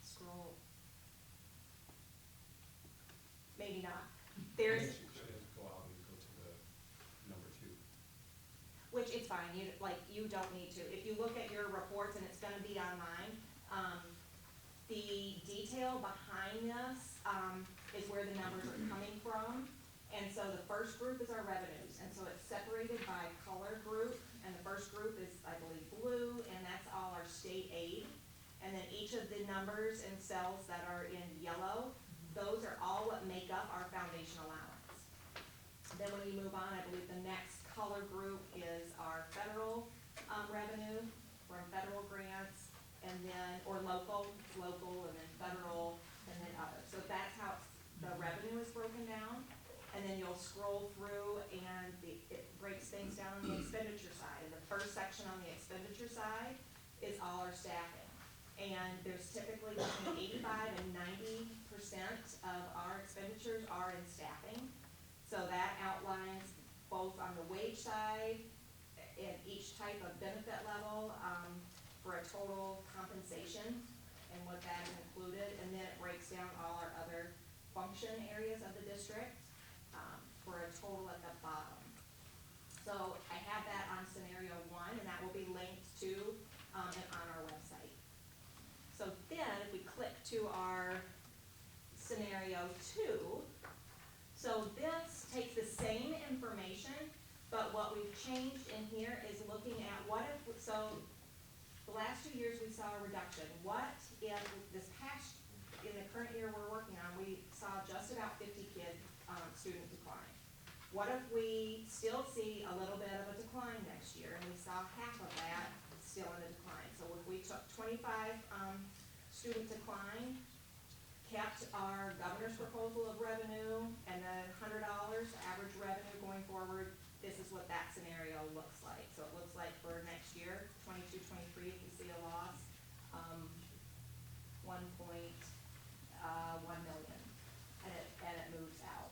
scroll? Maybe not. There's, I think you should go out and go to the number 2. which it's fine, you don't need to. If you look at your reports, and it's gonna be on mine, the detail behind this, is where the numbers are coming from. And so the first group is our revenues, and so it's separated by color group, and the first group is, I believe, blue, and that's all our state aid. And then each of the numbers and cells that are in yellow, those are all what make up our foundation allowance. Then when you move on, I believe the next color group is our federal, revenue from federal grants, and then, or local, and then federal, and then other. So that's how the revenue is broken down. And then you'll scroll through and it breaks things down on the expenditure side. And the first section on the expenditure side is all our staffing. And there's typically between 85 and 90% of our expenditures are in staffing. So that outlines both on the wage side and each type of benefit level, for a total compensation and what that is included. And then it breaks down all our other function areas of the district, for a total at the bottom. So I have that on scenario 1, and that will be linked to, and on our website. So then, if we click to our scenario 2, so this takes the same information, but what we've changed in here is looking at what if, so the last 2 years we saw a reduction. What if this past, in the current year we're working on, we saw just about 50 student decline. What if we still see a little bit of a decline next year, and we saw half of that still in a decline? So if we took 25 student decline, kept our governor's proposal of revenue, and then $100 average revenue going forward, this is what that scenario looks like. So it looks like for next year, 22-23, if we see a loss, 1.1 million, and it moves out.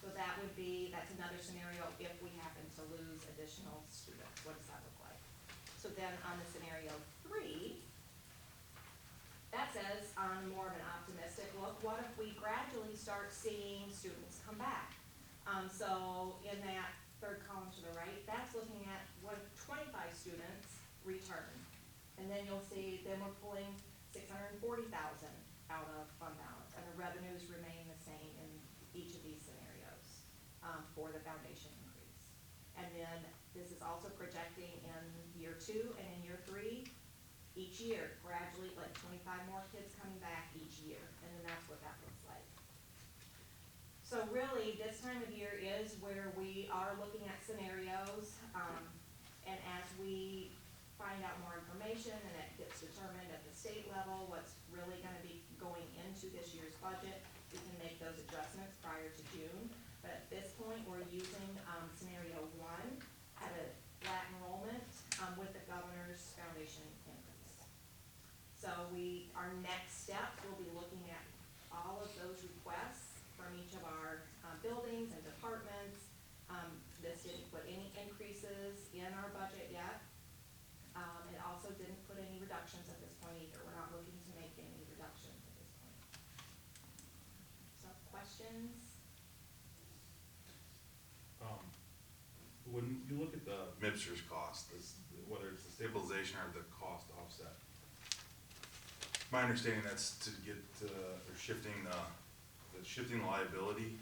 So that would be, that's another scenario if we happen to lose additional students. What does that look like? So then on the scenario 3, that says on more of an optimistic look, what if we gradually start seeing students come back? So in that third column to the right, that's looking at what if 25 students return. And then you'll see, then we're pulling $640,000 out of fund balance, and the revenues remain the same in each of these scenarios, for the foundation increase. And then this is also projecting in year 2 and in year 3, each year, gradually, like 25 more kids coming back each year, and then that's what that looks like. So really, this time of year is where we are looking at scenarios, and as we find out more information and it gets determined at the state level what's really gonna be going into this year's budget, we can make those adjustments prior to June. But at this point, we're using, scenario 1 at a flat enrollment, with the governor's foundation increase. So our next steps, we'll be looking at all of those requests from each of our, buildings and departments. This didn't put any increases in our budget yet. It also didn't put any reductions at this point either. We're not looking to make any reductions at this point. So questions? When you look at the MIPSR's cost, whether it's the stabilization or the cost offset, my understanding that's to get to, or shifting the liability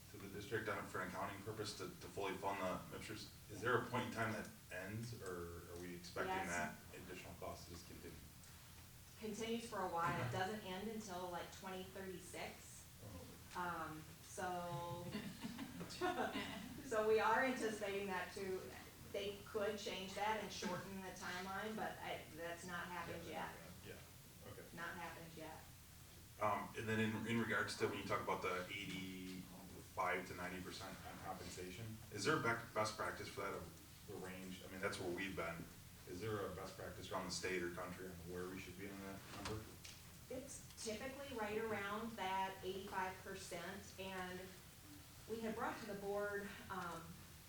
to the district for an accounting purpose to fully fund the MIPSR's. Is there a point in time that ends, or are we expecting Yes. that additional cost to just continue? Continues for a while. It doesn't end until like 2036. So we are anticipating that they could change that and shorten the timeline, but that's not happened yet. Yeah, okay. Not happened yet. And then in regards to when you talk about the 85 to 90% on compensation, is there a best practice for that, a range? I mean, that's where we've been. Is there a best practice around the state or country on where we should be on that number? It's typically right around that 85%, and we had brought to the board,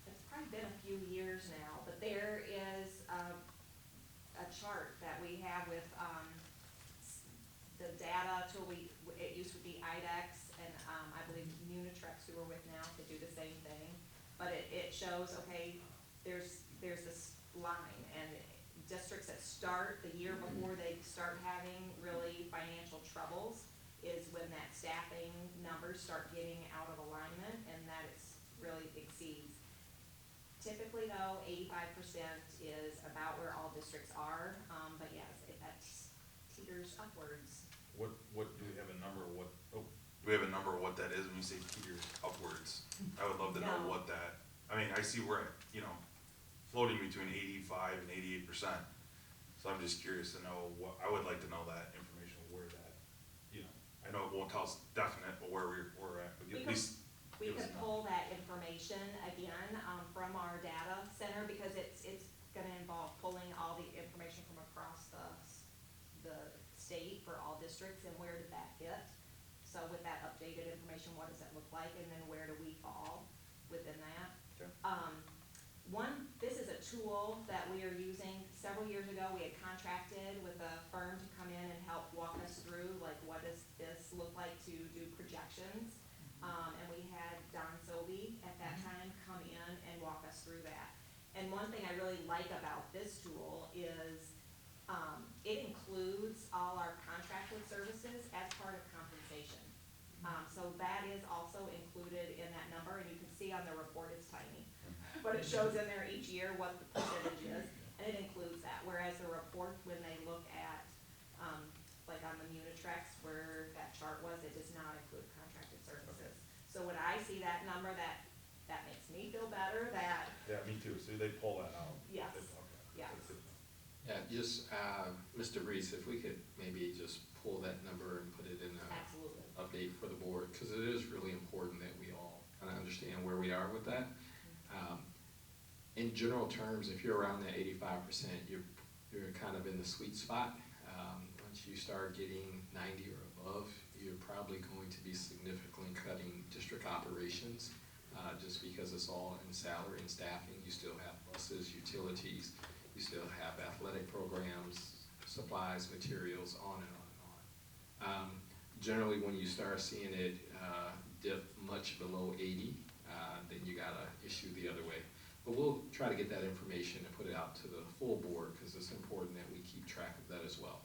it's probably been a few years now, but there is a chart that we have with, the data till it used to be IDEX and, I believe Unitrex who we're with now to do the same thing. But it shows, okay, there's this line, and districts that start the year before they start having really financial troubles is when that staffing numbers start getting out of alignment, and that it's really exceeds. Typically though, 85% is about where all districts are, but yes, that teeters upwards. What, do we have a number of do we have a number of what that is when you say teeters upwards? I would love to know No. what that, I mean, I see we're, floating between 85 and 88%. So I'm just curious to know I would like to know that information, where that, I know it won't tell us definite, but where we're at, but at least. We give us could enough. pull that information again, from our data center, because it's gonna involve pulling all the information from across the state for all districts, and where did that hit? So with that updated information, what does it look like, and then where do we fall within that? Okay. This is a tool that we are using. Several years ago, we had contracted with a firm to come in and help walk us through, like, what does this look like to do projections? And we had Don Sobey at that time come in and walk us through that. And one thing I really like about this tool is, it includes all our contracted services as part of compensation. So that is also included in that number, and you can see on the report it's tiny. But it shows in there each year what the percentage is, and it includes that. Whereas the report, when they look at, like on the Unitrex where that chart was, it does not include contracted services. So when I see that number, that makes me feel better that, Yeah, me too, so they pull that out. yes, Okay. yes. That's good. Yeah, just, Mr. Reese, if we could maybe just pull that number and put it in a Absolutely. update for the board, because it is really important that we all kind of understand where we are with that. In general terms, if you're around that 85%, you're kind of in the sweet spot. Once you start getting 90 or above, you're probably going to be significantly cutting district operations, just because it's all in salary and staffing. You still have buses, utilities, you still have athletic programs, supplies, materials, on and on and on. Generally, when you start seeing it dip much below 80, then you gotta issue the other way. But we'll try to get that information and put it out to the full board, because it's important that we keep track of that as well.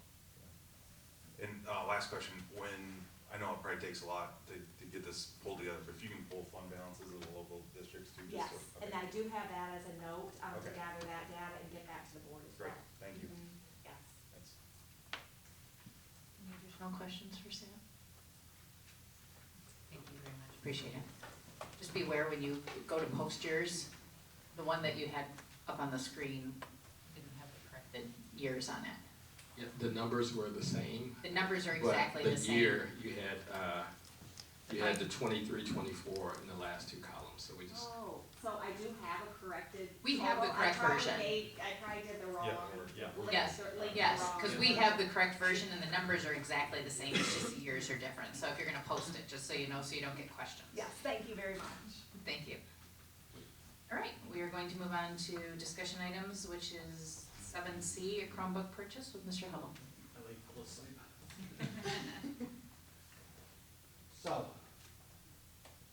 And last question, I know it probably takes a lot to get this pulled together, but if you can pull fund balances of the local districts too, just Yes, so. and I do have that as a note, to Okay. gather that data and get that to the board as well. Great, thank you. Yes. Thanks. Any additional questions for Sam? Thank you very much, appreciate it. Just be aware when you go to post yours, the one that you had up on the screen didn't have the corrected years on it. Yeah, the numbers were the same. The numbers are exactly the But same. the year, you had the 23, 24 in the last two columns, so we just. Oh, so I do have a corrected. We have the total. correct version. I probably did the wrong. linked Yes, or linked yes, wrong. because we have the correct version and the numbers are exactly the same, it's just the years are different. So if you're gonna post it, just so you know, so you don't get questions. Yes, thank you very much. Thank you. All right, we are going to move on to discussion items, which is 7C, a Chromebook purchase with Mr. Hubble. I like full of sleep. So,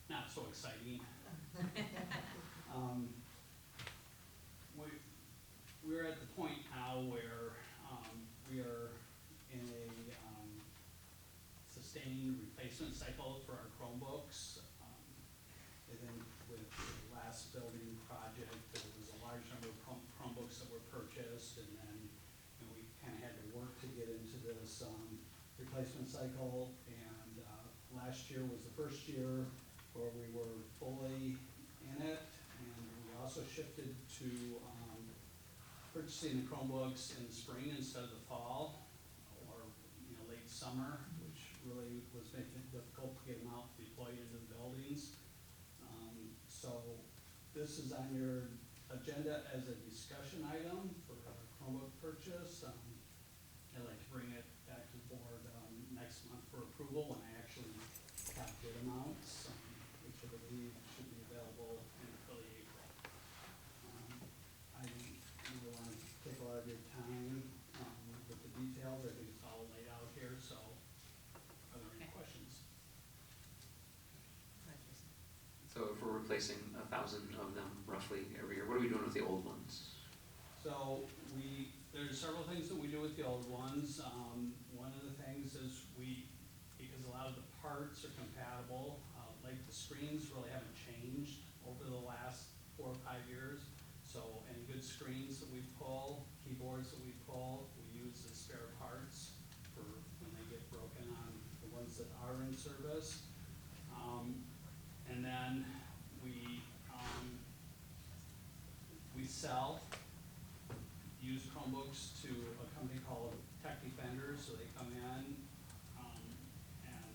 not so exciting. We're at the point now where we are in a sustained replacement cycle for our Chromebooks. And then with the last building project, there was a large number of Chromebooks that were purchased, and then we kind of had to work to get into this replacement cycle. And last year was the first year where we were fully in it, and we also shifted to purchasing the Chromebooks in the spring instead of the fall, or late summer, which really was making it difficult to get them out deployed into the buildings. So this is on your agenda as a discussion item for a Chromebook purchase. I'd like to bring it back to the board next month for approval when I actually have bid amounts, which I believe should be available in early April. replacing 1,000 of them roughly every year. What are we doing with the old ones? So there's several things that we do with the old ones. One of the things is because a lot of the parts are compatible, like the screens really haven't changed over the last 4 or 5 years. So any good screens that we pull, keyboards that we pull, we use as spare parts for when they get broken on the ones that are in service. And then we sell used Chromebooks to a company called Tech Defenders. So they come in and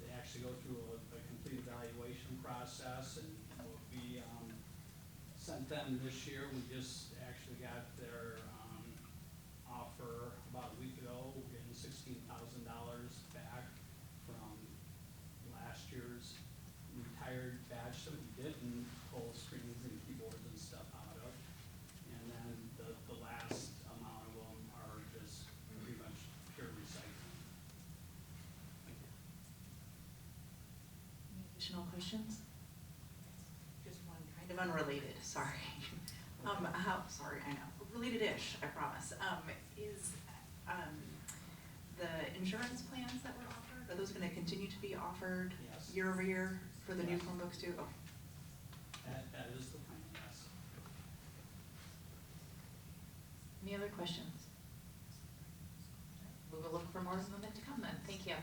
they actually go through a complete evaluation process. And what we sent them this year, we just actually got their offer about a week ago. We're getting $16,000 back from last year's retired batch that we didn't pull screens and keyboards and stuff out of. And then the last amount of them are just pretty much pure recycling. Any additional questions? Just one kind of unrelated, sorry. Sorry, I know, related-ish, I promise. Is the insurance plans that were offered, are those gonna continue to be offered Yes. year over year for the new Yes. Chromebooks too? Oh, That is the plan, yes. Any other questions? We will look for more in the minute to come then, thank you.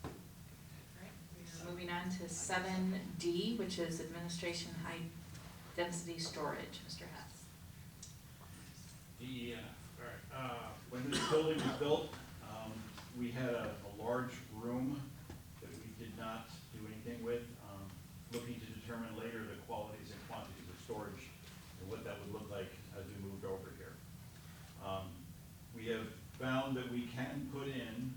Alright, we're moving on to 7D, which is administration high density storage, Mr. Hess. All right, when this building was built, we had a large room that we did not do anything with, looking to determine later the qualities and quantities of storage and what that would look like as we moved over here. We have found that we can put in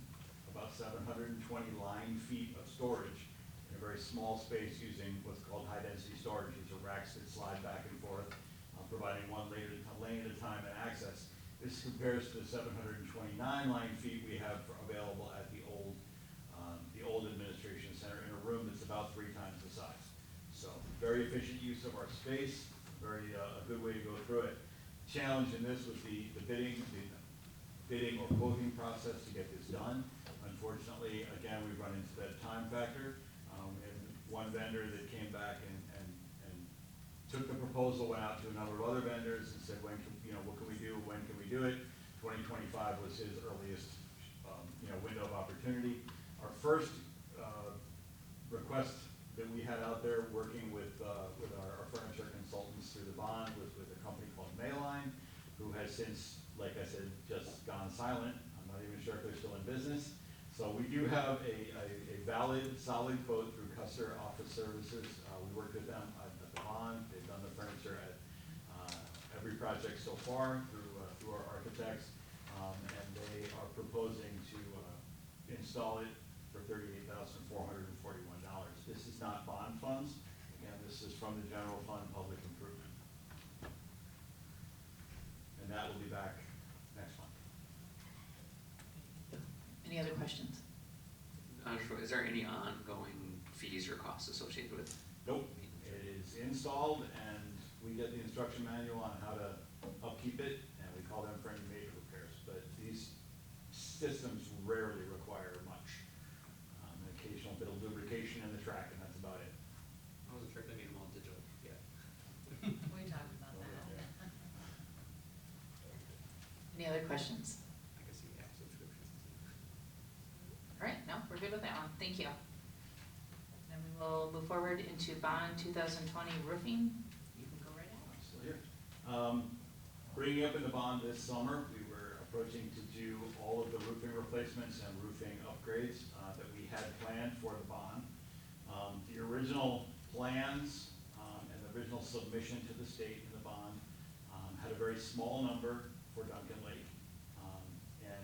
about 720 line feet of storage in a very small space using what's called high density storage. These are racks that slide back and forth, providing one lane at a time and access. This compares to the 729 line feet we have available at the old administration center in a room that's about 3 times the size. So very efficient use of our space, a good way to go through it. Challenge in this was the bidding or quoting process to get this done. Unfortunately, again, we run into that time factor. And one vendor that came back and took the proposal, went out to a number of other vendors and said, what can we do, when can we do it? 2025 was his earliest, window of opportunity. Our first request that we had out there working with our furniture consultants through the bond was with a company called Mayline, who has since, like I said, just gone silent. I'm not even sure if they're still in business. So we do have a valid, solid quote through Custer Office Services. We worked with them at the bond. They've done the furniture at every project so far through our architects, and they are proposing to install it for $38,441. This is not bond funds. Again, this is from the general fund public improvement. And that will be back next month. Any other questions? Is there any ongoing fees or costs associated with? Nope. It is installed and we get the instruction manual on how to upkeep it, and we call them for any major repairs. But these systems rarely require much. An occasional bit of lubrication in the track, and that's about it. I wasn't sure if they made them all digital yet. We talked about that. Any other questions? I guess you have subscriptions. All right, no, we're good with that one, thank you. Then we will move forward into bond 2020 roofing. You can go right ahead. Still here. Bringing up in the bond this summer, we were approaching to do all of the roofing replacements and roofing upgrades that we had planned for the bond. The original plans and the original submission to the state in the bond had a very small number for Duncan Lake. And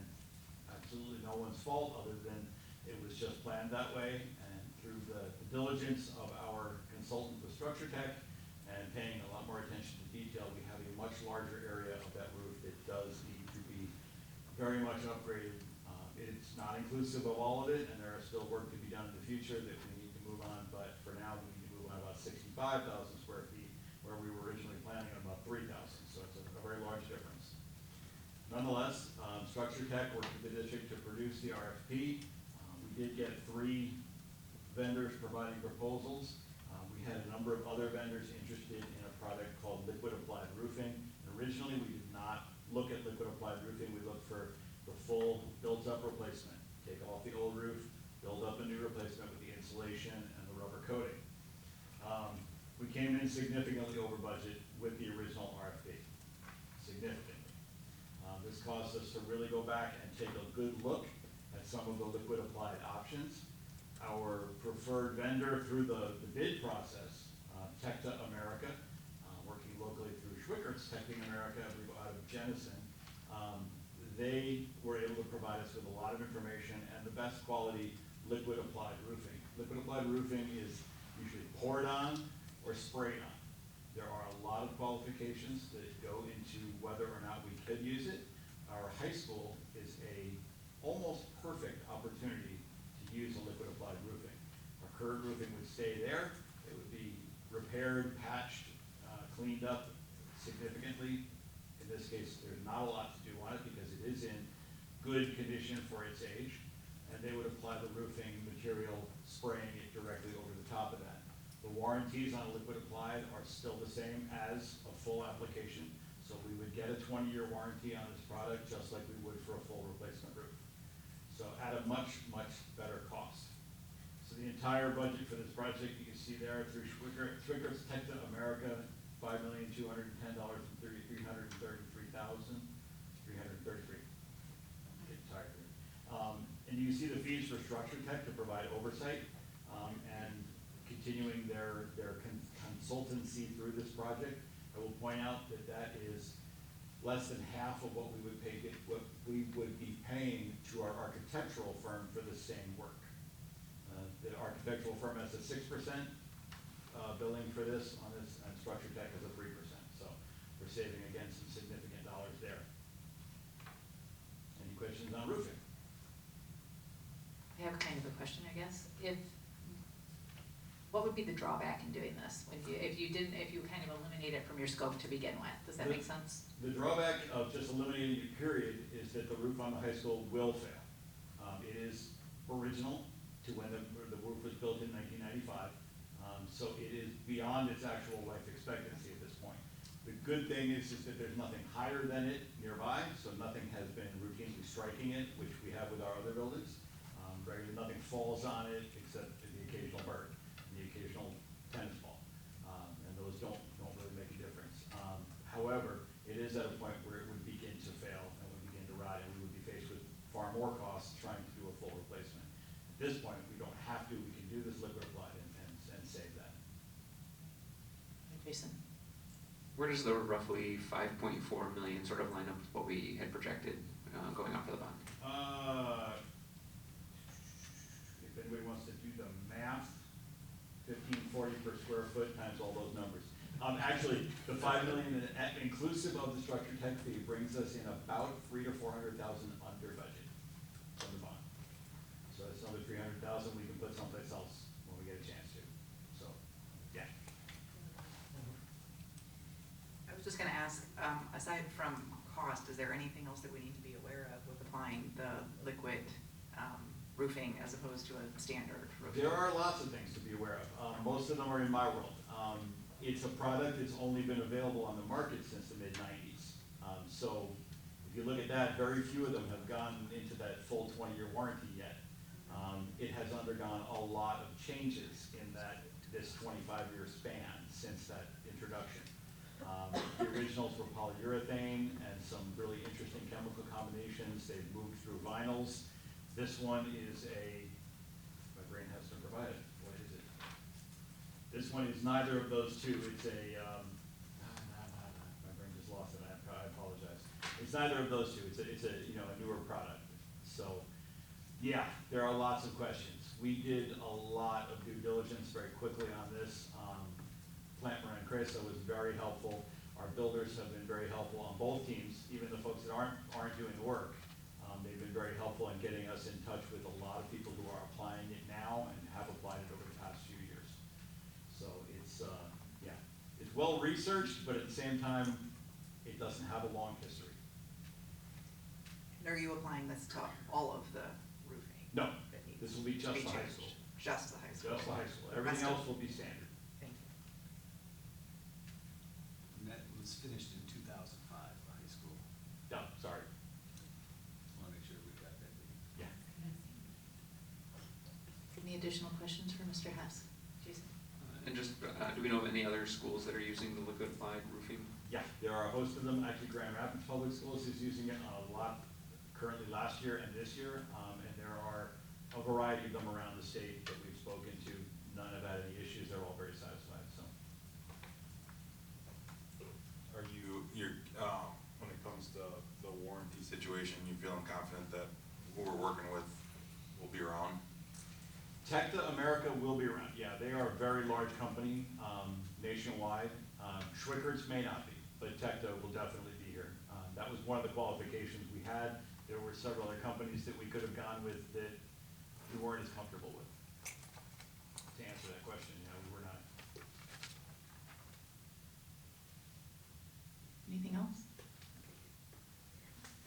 absolutely no one's fault other than it was just planned that way. And through the diligence of our consultant with Structure Tech and paying a lot more attention to detail, we have a much larger area of that roof that does need to be very much upgraded. It's not inclusive of all of it, and there are still work to be done in the future that we need to move on, but for now we need to move on about 65,000 square feet, where we were originally planning on about 3,000, so it's a very large difference. Nonetheless, Structure Tech worked with the district to produce the RFP. We did get 3 vendors providing proposals. We had a number of other vendors interested in a product called liquid applied roofing. And originally, we did not look at liquid applied roofing. We looked for the full built-up replacement. Take off the old roof, build up a new replacement with the insulation and the rubber coating. We came in significantly over budget with the original RFP, significantly. This caused us to really go back and take a good look at some of the liquid applied options. Our preferred vendor through the bid process, Tecta America, working locally through Schwickert's Tecta America, I believe out of Jenison, they were able to provide us with a lot of information and the best quality liquid applied roofing. Liquid applied roofing is usually poured on or sprayed on. There are a lot of qualifications that go into whether or not we could use it. Our high school is a almost perfect opportunity to use a liquid applied roofing. Our current roofing would stay there. It would be repaired, patched, cleaned up significantly. In this case, there's not a lot to do on it because it is in good condition for its age. And they would apply the roofing material, spraying it directly over the top of that. The warranties on liquid applied are still the same as a full application. So we would get a 20-year warranty on this product just like we would for a full replacement roof. So at a much, much better cost. So the entire budget for this project, you can see there through Schwickert's Tecta America, $5,210,333,333. Getting tired here. And you can see the fees for Structure Tech to provide oversight and continuing their consultancy through this project. I will point out that that is less than half of what we would pay, what we would be paying to our architectural firm for the same work. The architectural firm has a 6% billing for this on this, and Structure Tech has a 3%. So we're saving again some significant dollars there. Any questions on roofing? I have kind of a question, I guess. What would be the drawback in doing this? If you kind of eliminate it from your scope to begin with, does that make sense? The drawback of just eliminating it, period, is that the roof on the high school will fail. It is original to when the roof was built in 1995, so it is beyond its actual life expectancy at this point. The good thing is that there's nothing higher than it nearby, so nothing has been routinely striking it, which we have with our other buildings. Regularly, nothing falls on it except the occasional bird, and the occasional tennis ball, and those don't really make a difference. However, it is at a point where it would begin to fail and would begin to rot, and we would be faced with far more costs trying to do a full replacement. At this point, we don't have to. We can do this liquid applied and save that. Jason? Where does the roughly 5.4 million sort of line up with what we had projected going off of the bond? If anybody wants to do the math, 1540 per square foot times all those numbers. Actually, the 5 million inclusive of the Structure Tech fee brings us in about 300,000 to 400,000 under budget from the bond. So that's another 300,000 we can put someplace else when we get a chance to. So, yeah. I was just gonna ask, aside from cost, is there anything else that we need to be aware of with applying the liquid roofing as opposed to a standard roofing? There are lots of things to be aware of. Most of them are in my world. It's a product that's only been available on the market since the mid-90s. So if you look at that, very few of them have gone into that full 20-year warranty yet. It has undergone a lot of changes in this 25-year span since that introduction. The originals were polyurethane and some really interesting chemical combinations. They've moved through vinyls. This one is my brain has to provide it. What is it? This one is neither of those two. It's my brain just lost it. I apologize. It's neither of those two. It's a newer product. So yeah, there are lots of questions. We did a lot of due diligence very quickly on this. Plant Moran Cresa was very helpful. Our builders have been very helpful on both teams, even the folks that aren't doing the work. They've been very helpful in getting us in touch with a lot of people who are applying it now and have applied it over the past few years. So it's well-researched, but at the same time, it doesn't have a long history. And are you applying this to all of the roofing? No, that needs this will be to just the high changed? school. Just the high school? Just the high school. The Everything rest of- else will be standard. Thank you. And that was finished in 2005, the high school. Yeah, sorry. Just want to make sure we got that date. Yeah. Any additional questions for Mr. Hess? Jason? And just, do we know of any other schools that are using the liquid applied roofing? Yeah, there are a host of them. Actually, Grand Rapids Public Schools is using it a lot currently last year and this year. And there are a variety of them around the state that we've spoken to. None have had any issues. They're all very satisfied, so. Are you're, when it comes to the warranty situation, you feeling confident that who we're working with will be around? Tecta America will be around. Yeah, they are a very large company nationwide. Schwickert's may not be, but Tecta will definitely be here. That was one of the qualifications we had. There were several other companies that we could have gone with that we weren't as comfortable with. To answer that question, yeah, we were not. Anything else?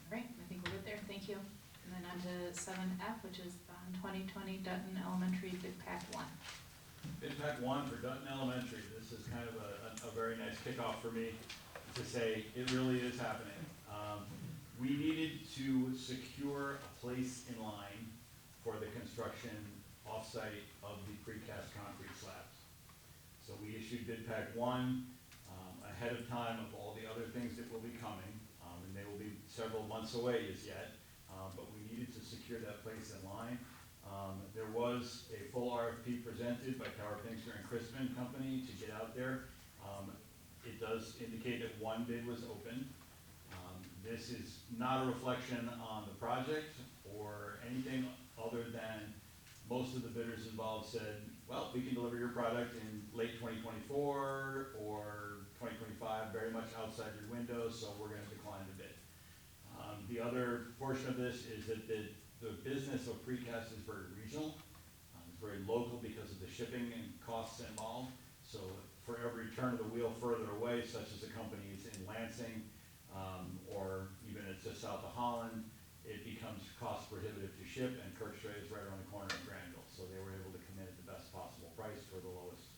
All right, I think we're good there, thank you. And then on to 7F, which is on 2020 Dutton Elementary Big Pack 1. Bid Pack 1 for Dutton Elementary. This is kind of a very nice kickoff for me to say it really is happening. We needed to secure a place in line for the construction offsite of the precast concrete slabs. So we issued Bid Pack 1 ahead of time of all the other things that will be coming, and they will be several months away as yet, but we needed to secure that place in line. There was a full RFP presented by Tower Pinkster and Crispin Company to get out there. It does indicate that one bid was open. This is not a reflection on the project or anything other than most of the bidders involved said, well, we can deliver your product in late 2024 or 2025, very much outside your window, so we're gonna decline the bid. The other portion of this is that the business of precast is very regional. It's very local because of the shipping and costs involved. So for every turn of the wheel further away, such as the companies in Lansing, or even it's just south of Holland, it becomes cost prohibitive to ship, and Kirkstrait is right around the corner of Granville. So they were able to come in at the best possible price for the lowest,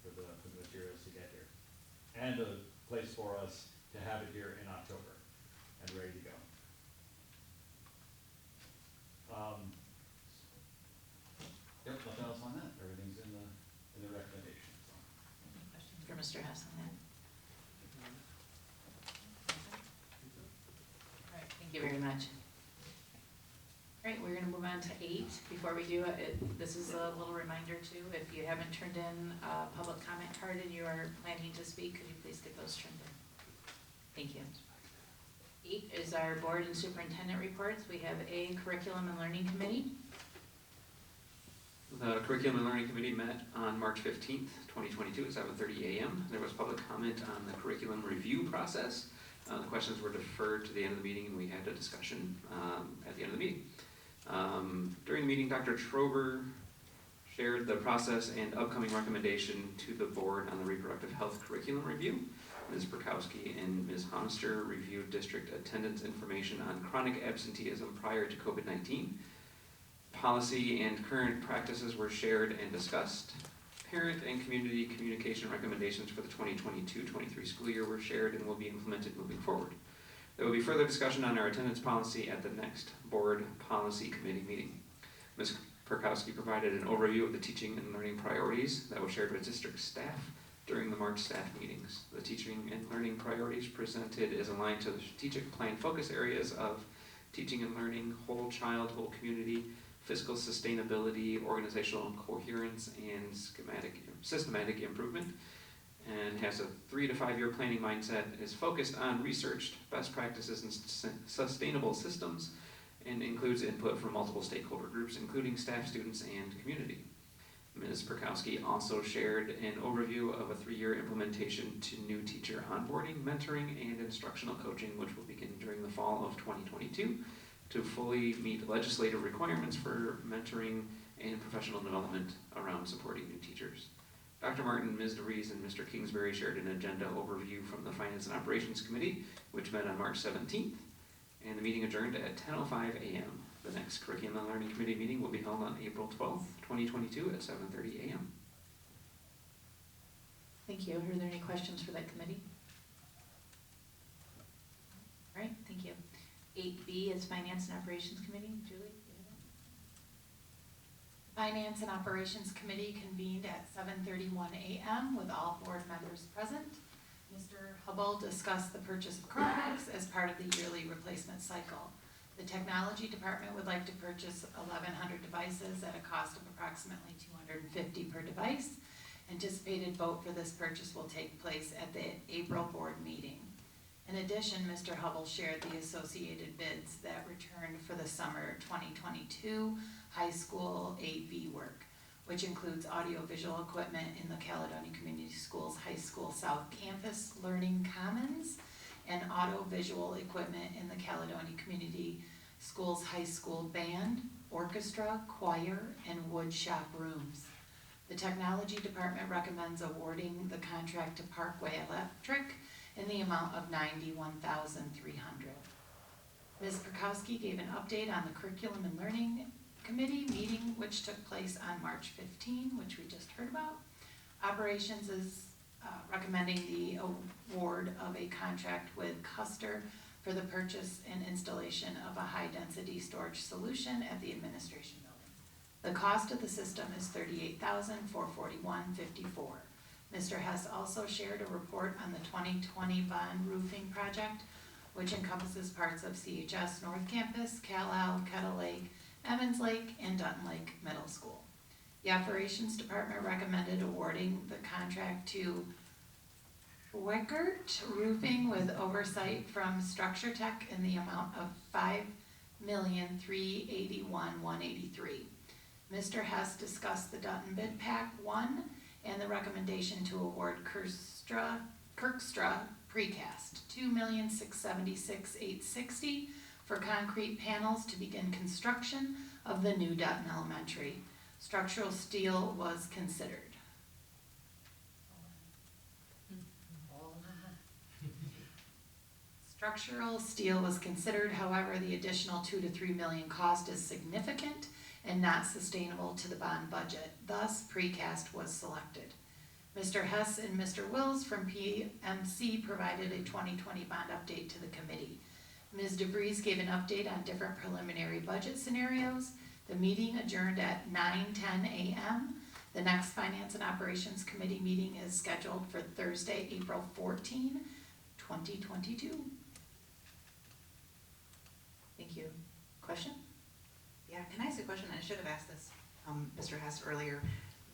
for the materials to get here. And a place for us to have it here in October and ready to go. Yep, nothing else on that. Everything's in the recommendation, so. Any questions for Mr. Hess on that? All right, thank you very much. All right, we're gonna move on to 8. Before we do it, this is a little reminder too, if you haven't turned in a public comment card and you are planning to speak, could you please get those turned in? Thank you. 8 is our board and superintendent reports. We have a curriculum and learning committee. The Curriculum and Learning Committee met on March 15th, 2022 at 7:30 a.m. There was public comment on the curriculum review process. The questions were deferred to the end of the meeting, and we had a discussion at the end of the meeting. During the meeting, Dr. Trober shared the process and upcoming recommendation to the board on the reproductive health curriculum review. Ms. Perkowski and Ms. Honister reviewed district attendance information on chronic absenteeism prior to COVID-19. Policy and current practices were shared and discussed. Parent and community communication recommendations for the 2022-23 school year were shared and will be implemented moving forward. There will be further discussion on our attendance policy at the next board policy committee meeting. Ms. Perkowski provided an overview of the teaching and learning priorities that was shared with district staff during the March staff meetings. The teaching and learning priorities presented is aligned to the strategic plan focus areas of teaching and learning, whole child, whole community, fiscal sustainability, organizational coherence, and systematic improvement, and has a 3 to 5 year planning mindset, is focused on researched best practices and sustainable systems, and includes input from multiple stakeholder groups, including staff, students, and community. Ms. Perkowski also shared an overview of a 3-year implementation to new teacher onboarding, mentoring, and instructional coaching, which will begin during the fall of 2022 to fully meet legislative requirements for mentoring and professional development around supporting new teachers. Dr. Martin, Ms. DeVries, and Mr. Kingsbury shared an agenda overview from the Finance and Operations Committee, which met on March 17th, and the meeting adjourned at 10:05 a.m. The next Curriculum and Learning Committee meeting will be held on April 12th, 2022 at 7:30 a.m. Thank you. Are there any questions for that committee? All right, thank you. 8B is Finance and Operations Committee. Julie, do you have it? Finance and Operations Committee convened at 7:31 a.m. with all board members present. Mr. Hubble discussed the purchase of Chromebooks as part of the yearly replacement cycle. The Technology Department would like to purchase 1,100 devices at a cost of approximately $250 per device. Anticipated vote for this purchase will take place at the April board meeting. In addition, Mr. Hubble shared the associated bids that returned for the summer 2022 high school AV work, which includes audiovisual equipment in the Caledonian Community Schools High School South Campus Learning Commons and audiovisual equipment in the Caledonian Community Schools High School Band, Orchestra, Choir, and Wood Shop rooms. The Technology Department recommends awarding the contract to Parkway Electric in the amount of $91,300. Ms. Perkowski gave an update on the Curriculum and Learning Committee meeting, which took place on March 15, which we just heard about. Operations is recommending the award of a contract with Custer for the purchase and installation of a high-density storage solution at the administration building. The cost of the system is $38,441.54. Mr. Hess also shared a report on the 2020 bond roofing project, which encompasses parts of CHS North Campus, Cal-Al, Kettle Lake, Emmons Lake, and Dutton Lake Middle School. The Operations Department recommended awarding the contract to Wickert Roofing with oversight from Structure Tech in the amount of $5,381,183. Mr. Hess discussed the Dutton Bid Pack 1 and the recommendation to award Kirkstra Precast $2,676,860 for concrete panels to begin construction of the new Dutton Elementary. Structural steel was considered. Structural steel was considered, however, the additional $2 to $3 million cost is significant and not sustainable to the bond budget. Thus, precast was selected. Mr. Hess and Mr. Wills from PMC provided a 2020 bond update to the committee. Ms. DeVries gave an update on different preliminary budget scenarios. The meeting adjourned at 9:10 a.m. The next Finance and Operations Committee meeting is scheduled for Thursday, April 14, 2022. Thank you. Question? Yeah, can I ask a question? I should have asked this, Mr. Hess earlier.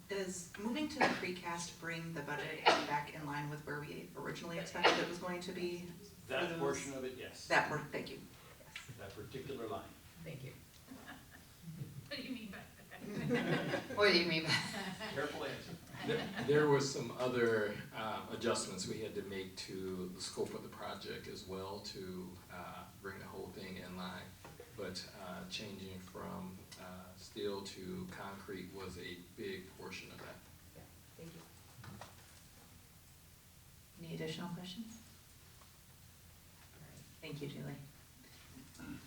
Does moving to the precast bring the budget back in line with where we originally expected it was going to be? That portion of it, yes. That portion, thank you. Yes. That particular line. Thank you. What do you mean by that? What do you mean by Careful answer. There was some other adjustments we had to make to the scope of the project as well to bring the whole thing in line. But changing from steel to concrete was a big portion of that. Yeah, thank you. Any additional questions? All right, thank you, Julie.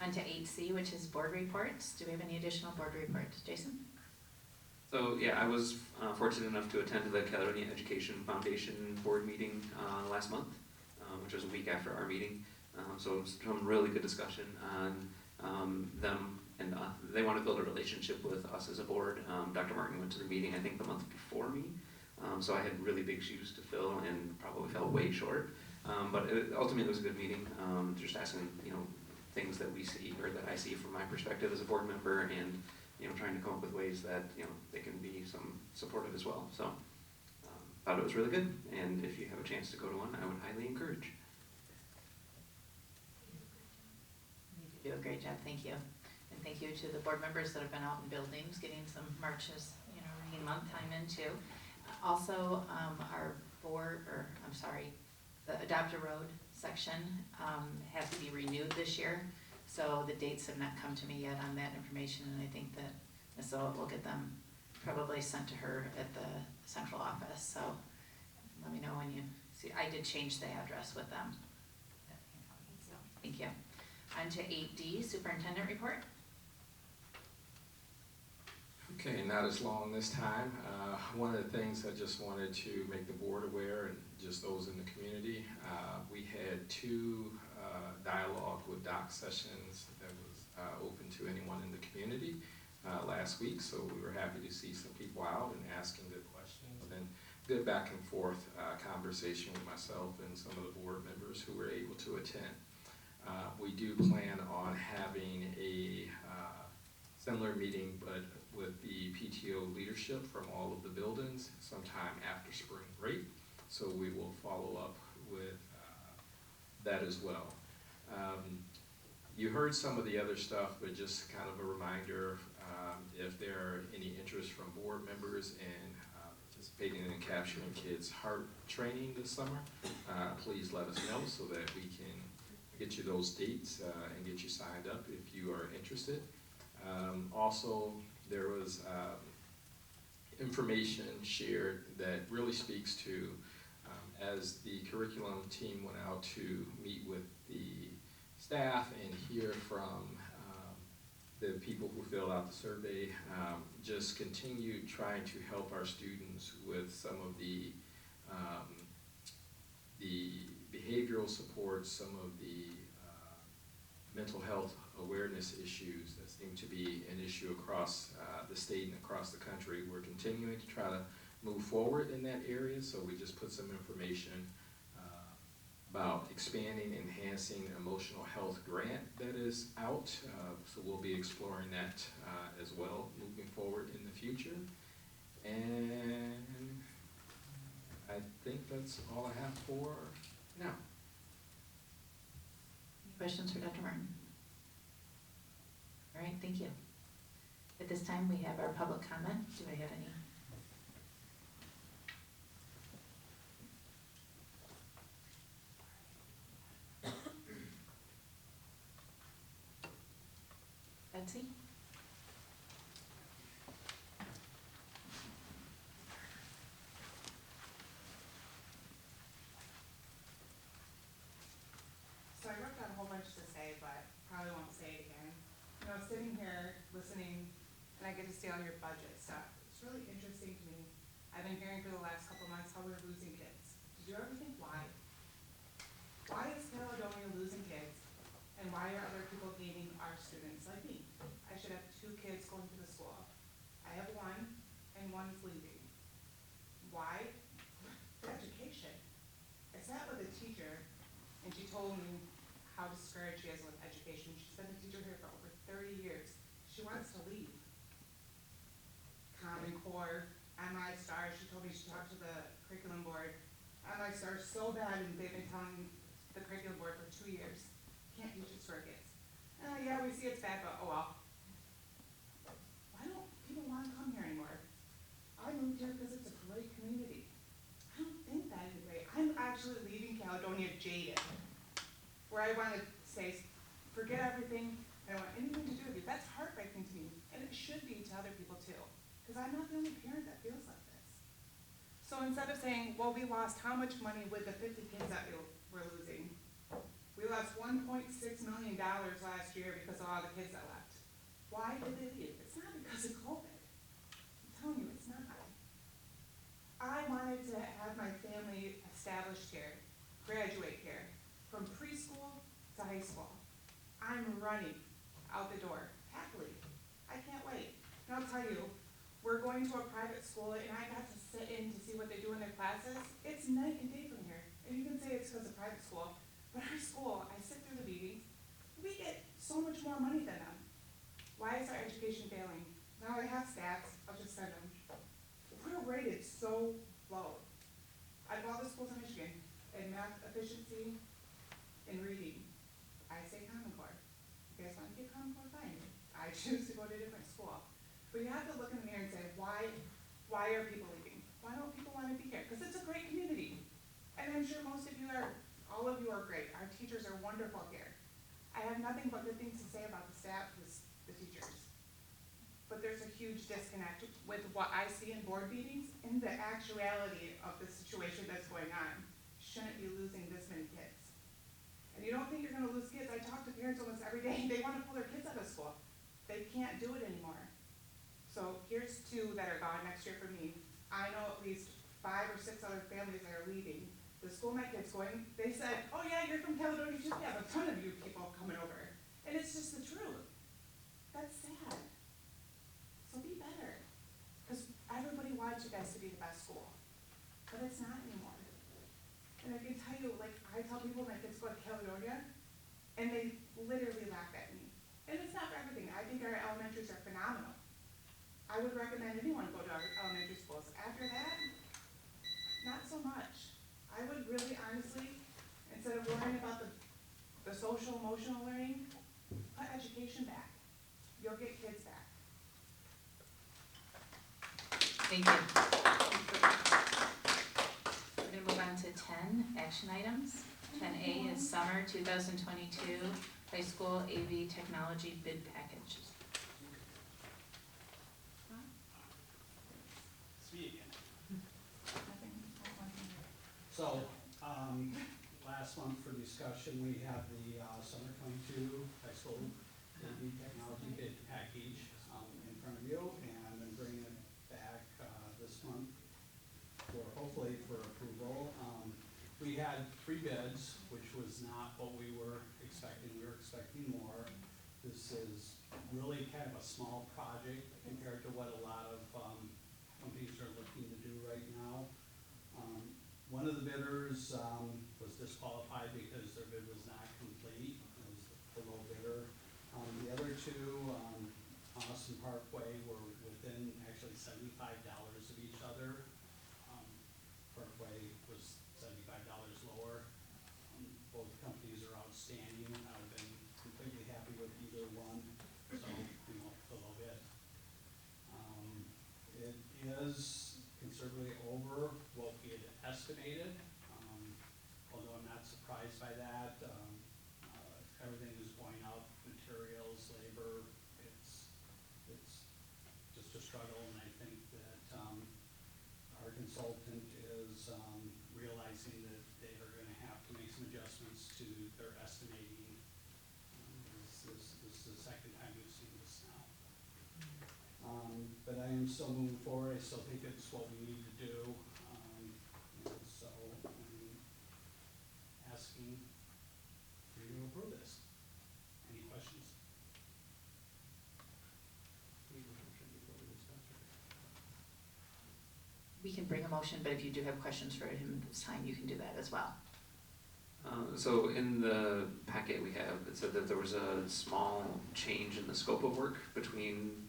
On to 8C, which is board reports. Do we have any additional board reports? Jason? So yeah, I was fortunate enough to attend the Caledonian Education Foundation board meeting last month, which was a week after our meeting. So it was some really good discussion on them, and they want to build a relationship with us as a board. Dr. Martin went to the meeting, I think, the month before me, so I had really big shoes to fill and probably fell way short. But ultimately, it was a good meeting. Just asking, things that we see or that I see from my perspective as a board member, and trying to come up with ways that they can be some supportive as well. So thought it was really good, and if you have a chance to go to one, I would highly encourage. You do a great job, thank you. And thank you to the board members that have been out in buildings, getting some marches, rain month time into. Also, the Adopt a Road section has to be renewed this year. So the dates have not come to me yet on that information, and I think that Ms. O will get them probably sent to her at the central office. address, so let me know when you see, I did change the address with them. So, thank you. On to 8D, Superintendent Report. Okay, not as long this time. One of the things I just wanted to make the board aware, and just those in the community, we had 2 dialogue with doc sessions that was open to anyone in the community last week, so we were happy to see some people out and asking good questions, and good back and forth conversation with myself and some of the board members who were able to attend. We do plan on having a similar meeting, but with the PTO leadership from all of the buildings sometime after spring break. So we will follow up with that as well. You heard some of the other stuff, but just kind of a reminder, if there are any interest from board members in participating in Capturing Kids Heart training this summer, please let us know so that we can get you those dates and get you signed up if you are interested. Also, there was information shared that really speaks to, as the curriculum team went out to meet with the staff and hear from the people who filled out the survey, just continue trying to help our students with some of the behavioral support, some of the mental health awareness issues that seem to be an issue across the state and across the country. We're continuing to try to move forward in that area, so we just put some information about expanding, enhancing emotional health grant that is out, so we'll be exploring that as well moving forward in the future. And I think that's all I have for now. Any questions for Dr. Martin? All right, thank you. At this time, we have our public comment. Do I have any? Betsy? So I wrote down a whole bunch to say, but probably won't say it again. You know, sitting here listening, and I get to see all your budget stuff. It's really interesting to me. I've been hearing for the last couple months how we're losing kids. Did you ever think why? Why is Caledonia losing kids? And why are other people gaining our students like me? I should have 2 kids going to the school. I have 1, and 1's leaving. Why? For education. I sat with a teacher, and she told me how discouraged she is with education. She's been a teacher here for over 30 years. She wants to leave. Common Core, MI Star, she told me she talked to the curriculum board. MI Star is so bad, and they've been telling the curriculum board for 2 years. Can't teach it for kids. Yeah, we see it's bad, but oh well. Why don't people want to come here anymore? I moved here because it's a great community. I don't think that is great. I'm actually leaving Caledonia jaded, where I want to say, forget everything, I don't want anything to do with you. That's heartbreaking to me, and it should be to other people too, because I'm not the only parent that feels like this. So instead of saying, well, we lost how much money with the 50 kids that we're losing? We lost $1.6 million last year because of all the kids that left. Why did they leave? It's not because of COVID. I'm telling you, it's not. I wanted to have my family established here, graduate here, from preschool to high school. I'm running out the door, happily. I can't wait. And I'll tell you, we're going to a private school, and I got to sit in to see what they do in their classes. It's night and day from here. And you can say it's because of private school. But our school, I sit through the meetings, we get so much more money than them. Why is our education failing? Now I have stats, I'll just send them. We're rated so low. Out of all the schools in Michigan, in math efficiency, in reading, I say Common Core. You guys want to get Common Core? Fine. I choose to go to a different school. But you have to look in the mirror and say, why are people leaving? Why don't people want to be here? Because it's a great community. And I'm sure most of you are, all of you are great. Our teachers are wonderful here. I have nothing but good things to say about the staff, the teachers. But there's a huge disconnect with what I see in board meetings in the actuality of the situation that's going on, shouldn't be losing this many kids. And you don't think you're gonna lose kids? I talk to parents almost every day, they wanna pull their kids out of school. They can't do it anymore. So here's 2 that are gone next year for me. I know at least 5 or 6 other families that are leaving. The school my kid's going, they said, oh yeah, you're from Caledonian too, we have a ton of you people coming over. And it's just the truth. That's sad. So be better. Because everybody wants you guys to be the best school. But it's not anymore. And I can tell you, like, I tell people my kids go to Caledonia, and they literally laugh at me. And it's not for everything. I think our elementaries are phenomenal. I would recommend anyone go to our elementary schools. After that, not so much. I would really honestly, instead of worrying about the social emotional learning, put education back. You'll get kids back. Thank you. We're gonna move on to 10 action items. 10A is summer 2022 high school AV technology bid package. Speak again. So, last month for discussion, we had the summer 22 high school AV technology bid package in front of you, and I'm bringing it back this month for hopefully for approval. We had 3 bids, which was not what we were expecting. We were expecting more. This is really kind of a small project compared to what a lot of companies are looking to do right now. One of the bidders was disqualified because their bid was not complete. It was the low bidder. The other 2, Austin Parkway, were within actually $75 of each other. Parkway was $75 lower. Both companies are outstanding. I've been completely happy with either one, so we went with the low bid. It is considerably over what we had estimated, although I'm not surprised by that. Everything is going up, materials, labor, it's just a struggle, and I think that our consultant is realizing that they are gonna have to make some adjustments to their estimating. This is the second time we've seen this now. But I am still moving forward. I still think it's what we need to do. And so I'm asking for you to approve this. Any questions? We can bring a motion, but if you do have questions for him this time, you can do that as well. So in the packet we have, it said that there was a small change in the scope of work between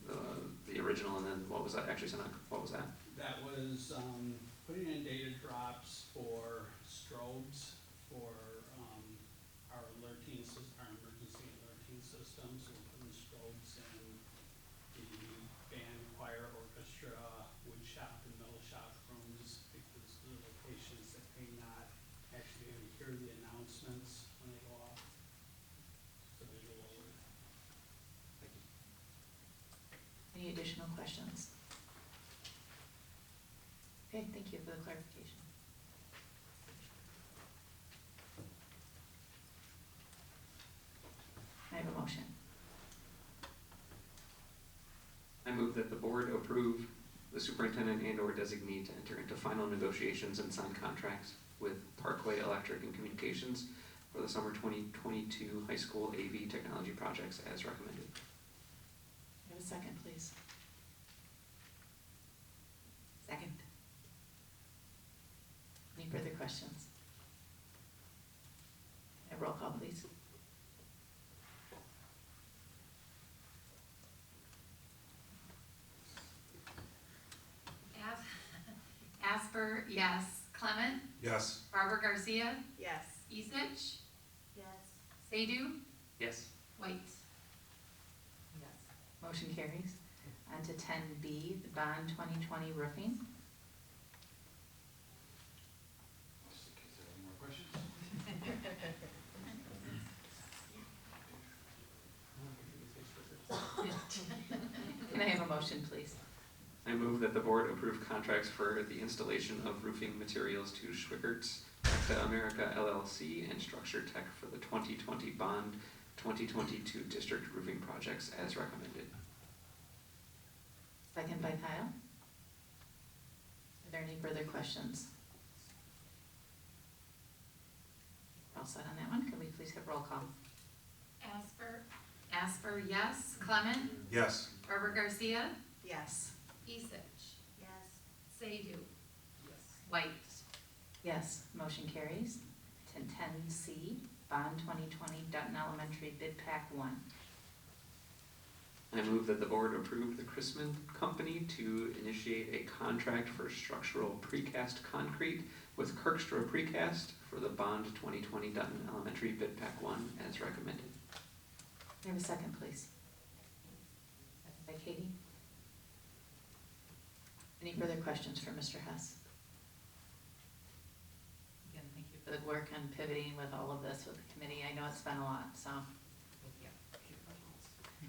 the original and then what was that actually, what was that? That was putting in data drops for strobes for our alerting system, our emergency alerting systems. We're putting strobes in the band, choir, orchestra, wood shop, and metal shop rooms because the locations that may not actually hear the announcements when they go off. It's a visual alert. Thank you. Any additional questions? Okay, thank you for the clarification. I have a motion. I move that the board approve the superintendent and/or designee to enter into final negotiations and sign contracts with Parkway Electric and Communications for the summer 2022 high school AV technology projects as recommended. Have a second, please. Second. Any further questions? A roll call, please. Asper, yes. Clement, Yes. Barber Garcia, Yes. Isich, Yes. Sadu, Yes. White. Yes. Motion carries. On to 10B, the bond 2020 roofing. Just in case there are any more questions. Can I have a motion, please? I I move that the board approve contracts for the installation of roofing materials to Schwickert's, Acta America LLC, and Structure Tech for the 2020 bond 2022 district roofing projects as recommended. Second by Kyle. Are there any further questions? All set on that one, can we please have roll call? Asper, yes. Clement, Yes. Barber Garcia, Yes. Isich, Yes. Sadu. White. Yes, motion carries. 10C, Bond 2020 Dutton Elementary Bid Pack 1. I move that the board approve the Chrisman Company to initiate a contract for structural precast concrete with Kirkstra Precast for the Bond 2020 Dutton Elementary Bid Pack 1 as recommended. May I have a second, please? Second by Katie. Any further questions for Mr. Hess? Again, thank you for the work on pivoting with all of this with the committee. I know it's been a lot, so.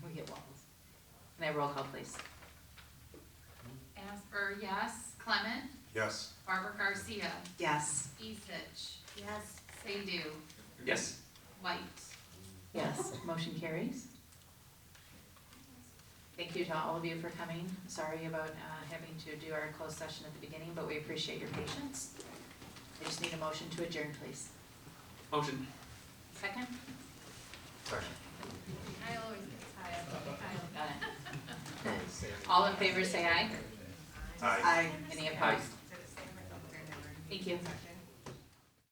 We get walls. Can I have roll call, please? Asper, yes. Clement, Yes. Barber Garcia, Yes. Isich, Yes. Sadu, Yes. White. Yes, motion carries. Thank you to all of you for coming. Sorry about having to do our closed session at the beginning, but we appreciate your patience. I just need a motion to adjourn, please. Motion. Second? Second. I always get tired. Got it. All in favor, say aye. Aye. Aye. Any opposed? Thank you.